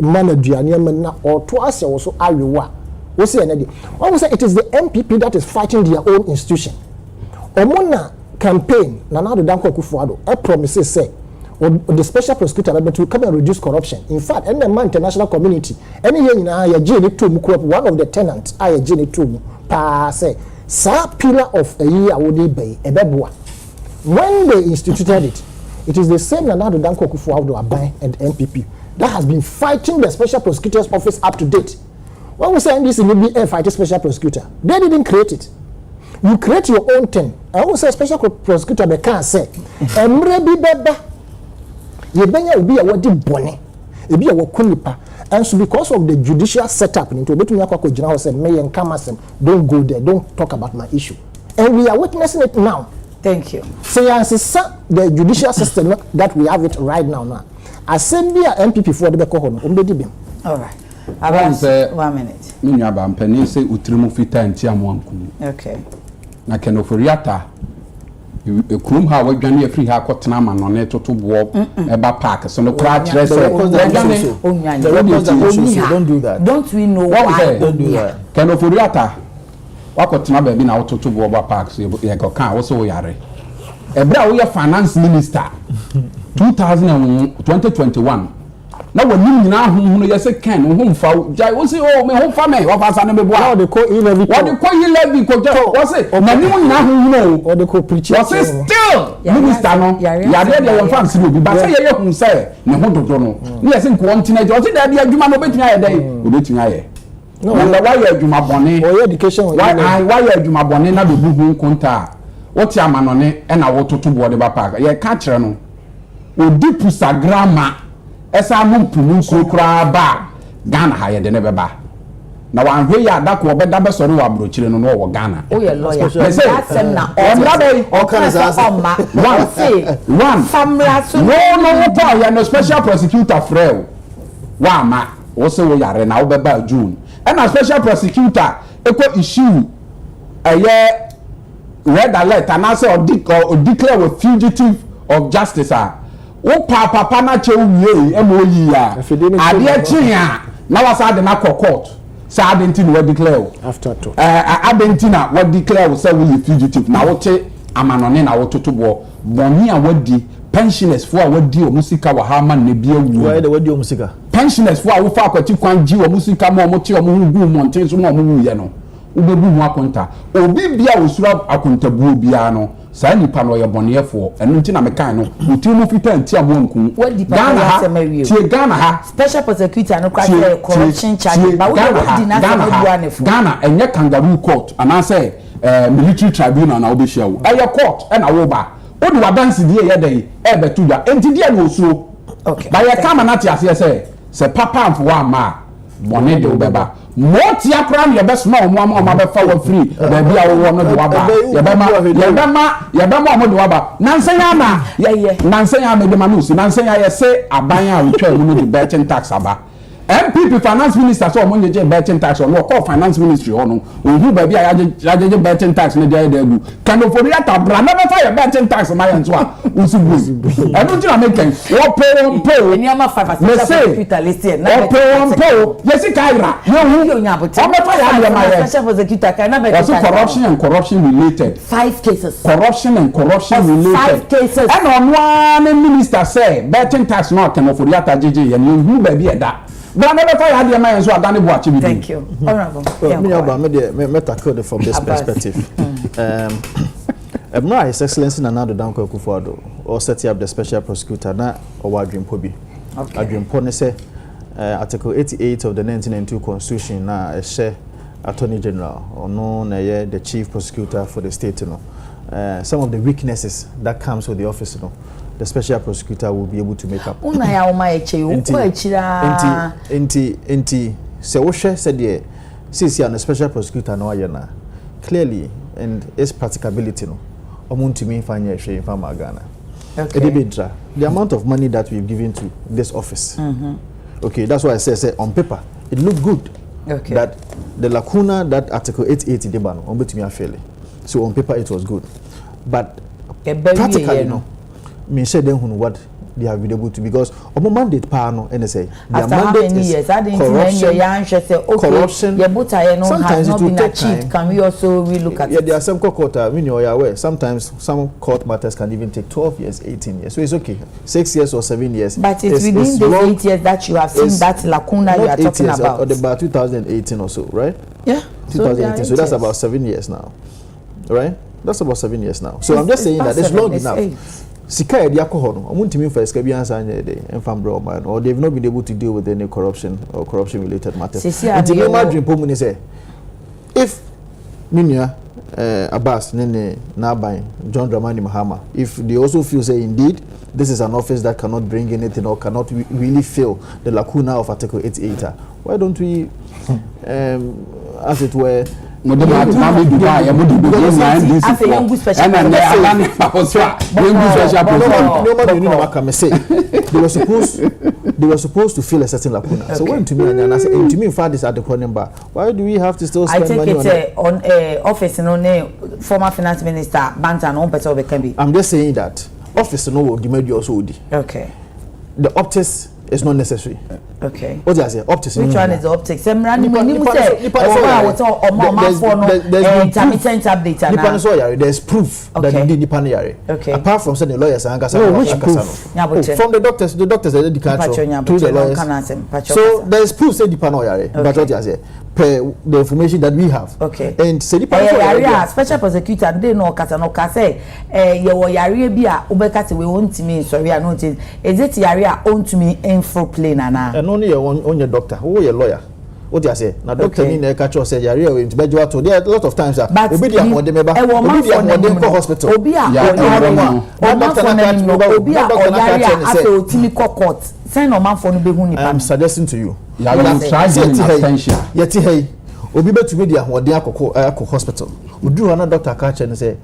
mana duane am na oto ase wo so awewa wo se ena de wo say it is the MPP that is fighting their own institution omona campaign na do danko Akufo-Addo promises say the special prosecutor to come and reduce corruption. In fact, any international community, any year in a gene to one of the tenants, I gene to say, sa pillar of a year would be a bebwa. When they instituted it, it is the same Nana Danko Akufo-Addo and MPP that has been fighting the special prosecutor's office up to date. When we say this in the fight a special prosecutor, they didn't create it. You create your own thing. I always say special prosecutor they can't say, Emrebi beba. Yebenya obi a wodi bone ebi a wakonipa and so because of the judicial setup into betumi akwa gina ho say me yen kamasem don't go there, don't talk about my issue, and we are witnessing it now. Thank you. Say the judicial system that we have it right now assembly MPP for the beko ho no ombedi bim. All right, about 1 minute. Minua ba mpani say utrimu fita ntia mo ankum. Okay. Na kenoforiata ekrum ha wadwane afri ha kotena ma no ne totobo eba park so no kra kire say don't do that. Don't we know why? Don't do that. Kenoforiata wakotena ba bi na totobo eba park so ye go kan wo so yare ebra wo ye finance minister 2021 na woni nyina ahun no yese kan ho mfa jai wo say oh me ho fa me wa fa sa ne be boa now they call levy ko wo say na ni nyina ahun no or they call preacher wo say still minister no ya de dey fan si obi ba say ye hun say ne ho dodo no ni yese nko ontina je wo say da bi adwuma no betumi aye dai obetumi aye no why you adwuma bone or education why you adwuma bone na be buhu nkonta wo ti amanone e na wo totobo de ba park ye ka kire no odi pusagrama esa mumpunu kokra ba Ghana ha ye de ne beba na wan hwe ya adako obeda be sori wa brochire no wo Ghana o ye lawyer asem na o kan sa oma one family so no what ya no special prosecutor freo wa ma wo se wo yare na wo beba June and a special prosecutor eko issue eye red alert and say or declare with fugitive of justice wo papa na che wie emoyi ya ade chia na wasa de na court say identity we declare after to identity na we declare say we fugitive na wo che amanone na wo totobo boni a wadi pensioners for wadi o musika wa ha man na bia wu why the wadi o musika pensioners for wo fa akwati kwan ji o musika mo mo che o mo gu monten so mo wu ye no ubebu ho akonta obi bia osura akontabuo bia no sa nipa no ye bonefo enu nti na mekan no utimu fita nti amonku Ghana ha tie Ghana ha special prosecutor no crash corruption charge ba we di na Ghana enye kangaroo court anase military tribunal na obehia wo eye court na wo ba wo di wadanse die ye dey e betu dwa enti die no osuo okay ba ye kama na ti ase se papa amfo wa ma bone de obeba moti akra na ye be sma omo ama be fa wa free ba bia wo no de waba ye be ma omo de waba nansen ya na nansen ya me de ma no si nansen ya ye se aban a wotwa mu no de betting tax aba MPP finance minister so omo nyeje betting tax on call finance ministry hono ohu ba bia ya betting tax ne dey egu kan ofori ata bra na be fa ye betting tax ma ye nso a usubu e no tira make wo pay eni ama 5% computer list na pay yesi kaira yo nya bote o me fa ya de ma ye special prosecutor kan na be corruption and corruption related 5 cases corruption and corruption related 5 cases and on one minister say betting tax no kan ofori ata jeje ye no hu ba bi e da Thank you. Honorable. Me tackle from this perspective. His Excellency Nana Danko Akufo-Addo or setting up the special prosecutor na Owadrim Pobi. Adrim Pone say Article 88 of the 1992 Constitution na share Attorney General or no the chief prosecutor for the state. Some of the weaknesses that comes with the office. The special prosecutor will be able to make up. So what said the special prosecutor no ayana clearly and its practicability no to me find from Ghana. Okay. The amount of money that we've given to this office. Okay, that's why I say on paper it looked good. Okay. That the lacuna that Article 880 debano on to me fairly. So on paper it was good. But practically no. Me say then what they have been able to because omo mandate pa no and say their mandate is corruption. Sometimes it will take time. Can we also relook at it? There are some court aware. Sometimes some court matters can even take 12 years, 18 years. So it's okay. 6 years or 7 years. But it's within the 8 years that you have seen that lacuna you are talking about. Or about 2018 or so, right? Yeah. 2018. So that's about 7 years now. Right? That's about 7 years now. So I'm just saying that it's long enough. Sika e dia koho no omuntimi fa sika bia ansa anya dey enfam bro man or they've not been able to deal with any corruption or corruption related matters. Until me madrin pomu ni say if minia Abbas nene Naban John Dramani Mahama if they also feel say indeed this is an office that cannot bring anything or cannot really fill the lacuna of Article 88, why don't we as it were they were supposed to fill a certain lacuna. Okay. So when to me and I say to me in fact this at the number, why do we have to still spend money on office former finance minister Bantan on person can be. I'm just saying that office no the media also. Okay. The optics is not necessary. Okay. What did I say? Optics. Which one is the optics? There's proof. That you did the paniyari. Okay. Apart from saying the lawyers and which proof? From the doctors that did the country to the lawyers. So there is proof say the paniyari. But what did I say? Per the information that we have. Okay. And say the paniyari. Special prosecutor they know kasa no kase. Yewo yari bia ubekasi we want me sorry I know it is it yari own to me info plane na. Only on your doctor, who your lawyer. What you say? Now doctor in the catch say you are to bed to there a lot of times that obedient more them hospital. Obia I'm suggesting to you. Attention. Yet hey, obi to be there hospital. Would do another doctor catch and say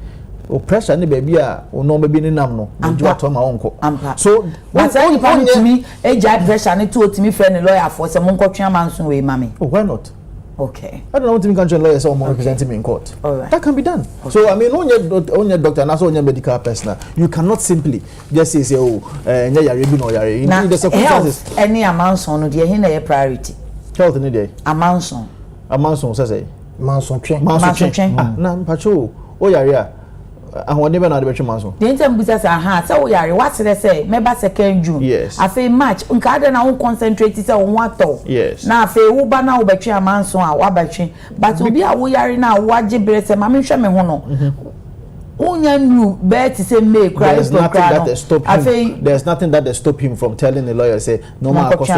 o pressure ni baby a o no baby ni nam no do ato ma wonko so but say you pan to me ejai pressure ni to otimi friend ni lawyer for say monko twa manso we mami. Oh, why not? Okay. I don't know what you can join lawyers or represent me in court. All right. That can be done. Okay. So I mean on your doctor and also on your medical personnel you cannot simply just say oh nya yare bi no yare in the circumstances any amount on the here na priority health ni dey amount say say manson twen na mpacho o yare a ahode be na de betwe manso the intem busa say aha say o yare what say member second June yes afi March nka ade na won concentrate say won ato yes na afi wo ba na wo betwe amanso a wa betwe but obi a wo yare na wo age bere say ma me hwe me ho no Unyanyu bet say make cry. There's nothing that stop him from telling the lawyer say no matter cost.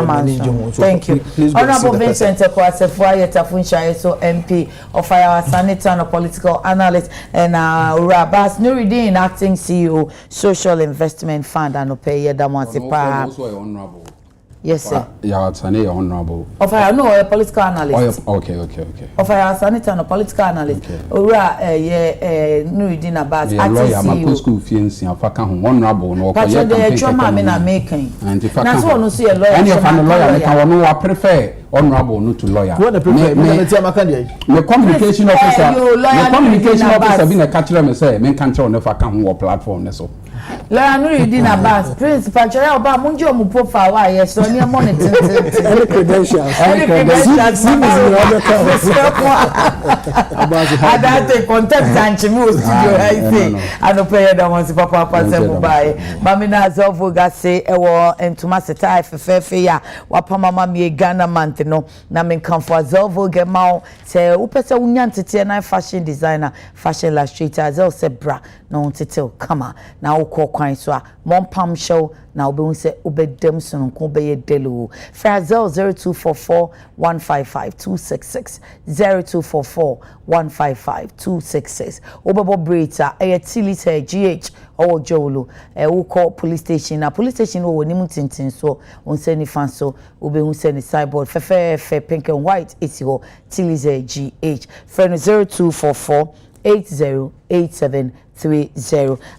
Thank you. Honorable Vincent Ekwasefua Yetafunsha so MP of our senator and political analyst and Rabas Nuruddin acting CEO Social Investment Fund and Opeye Damansipa. Also honorable. Yes, sir. Yeah, it's an honorable. Of I know a political analyst. Okay. Of I senator and a political analyst. Ora Nuruddin Abbas acting CEO. My school fiancé and faka honorable no. But the trauma me na making. And if I na so no see a lawyer. Any of the lawyer can no I prefer honorable no to lawyer. What the prefer? The communication officer. The communication officer been a catcher me say men can't tell no faka ho platform so. Lawyer Nuruddin Abbas principal chara oba munji o mu profile wa yes so near money any credentials Adate contact and chimu studio I say and Opeye Damansi papa say buy mama na zofo ga say e wo entuma seta fefefe ya wapama mama me Ghana month no na men kan for zofo get ma say wo pese wunya ntete na fashion designer fashion illustrator zel say bra no ntete come na wo kwan so a mompam show na obe say obedem sononko be delu Frazel 0244155266 0244155266 obebo breita tilita GH or jolo wo call police station na police station wo ni mutintin so on say ni fan so obe hu say ni cyborg fe pink and white isi ho tilita GH friend 0244808730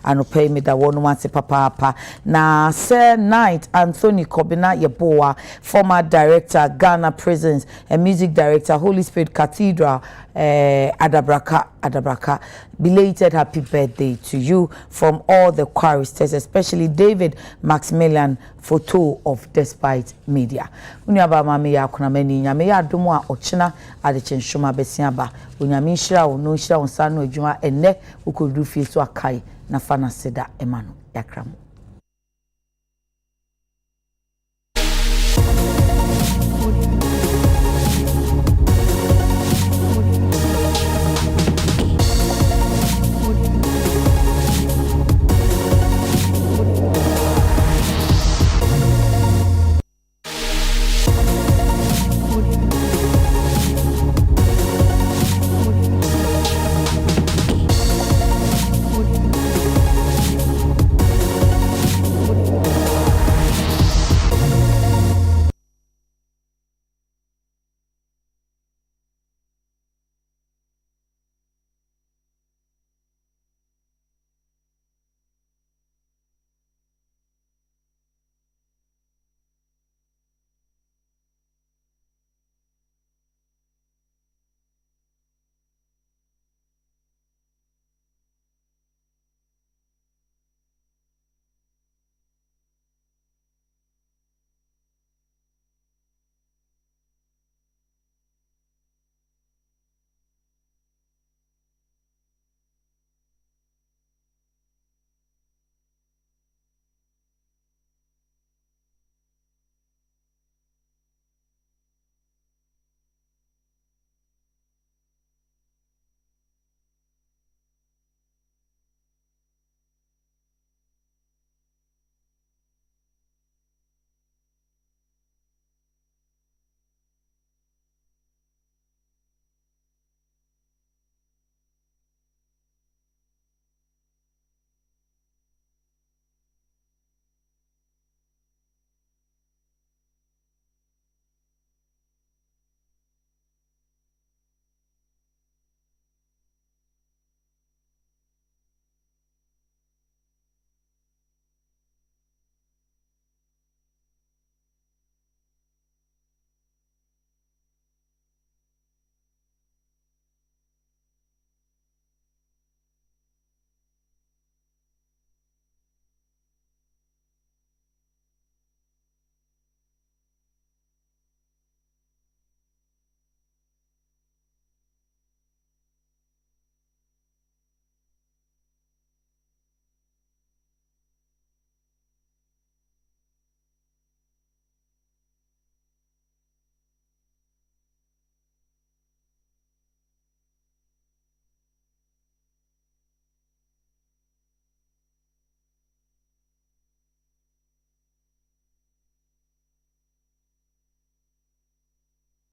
and pay me that one once papa na Sir Knight Anthony Kobina Yeboah, former director Ghana Prisons and music director Holy Spirit Cathedral Adabraka belated happy birthday to you from all the choristers, especially David Maximilian Photo of Despite Media. Unyaba mami ya kuna meni nyame ya adumu a ochina Adekye Nsroma besiaba unyame nshira wo no nshira wo sanu adwuma enne ukodu fie so akai na fana seda emano yakramu.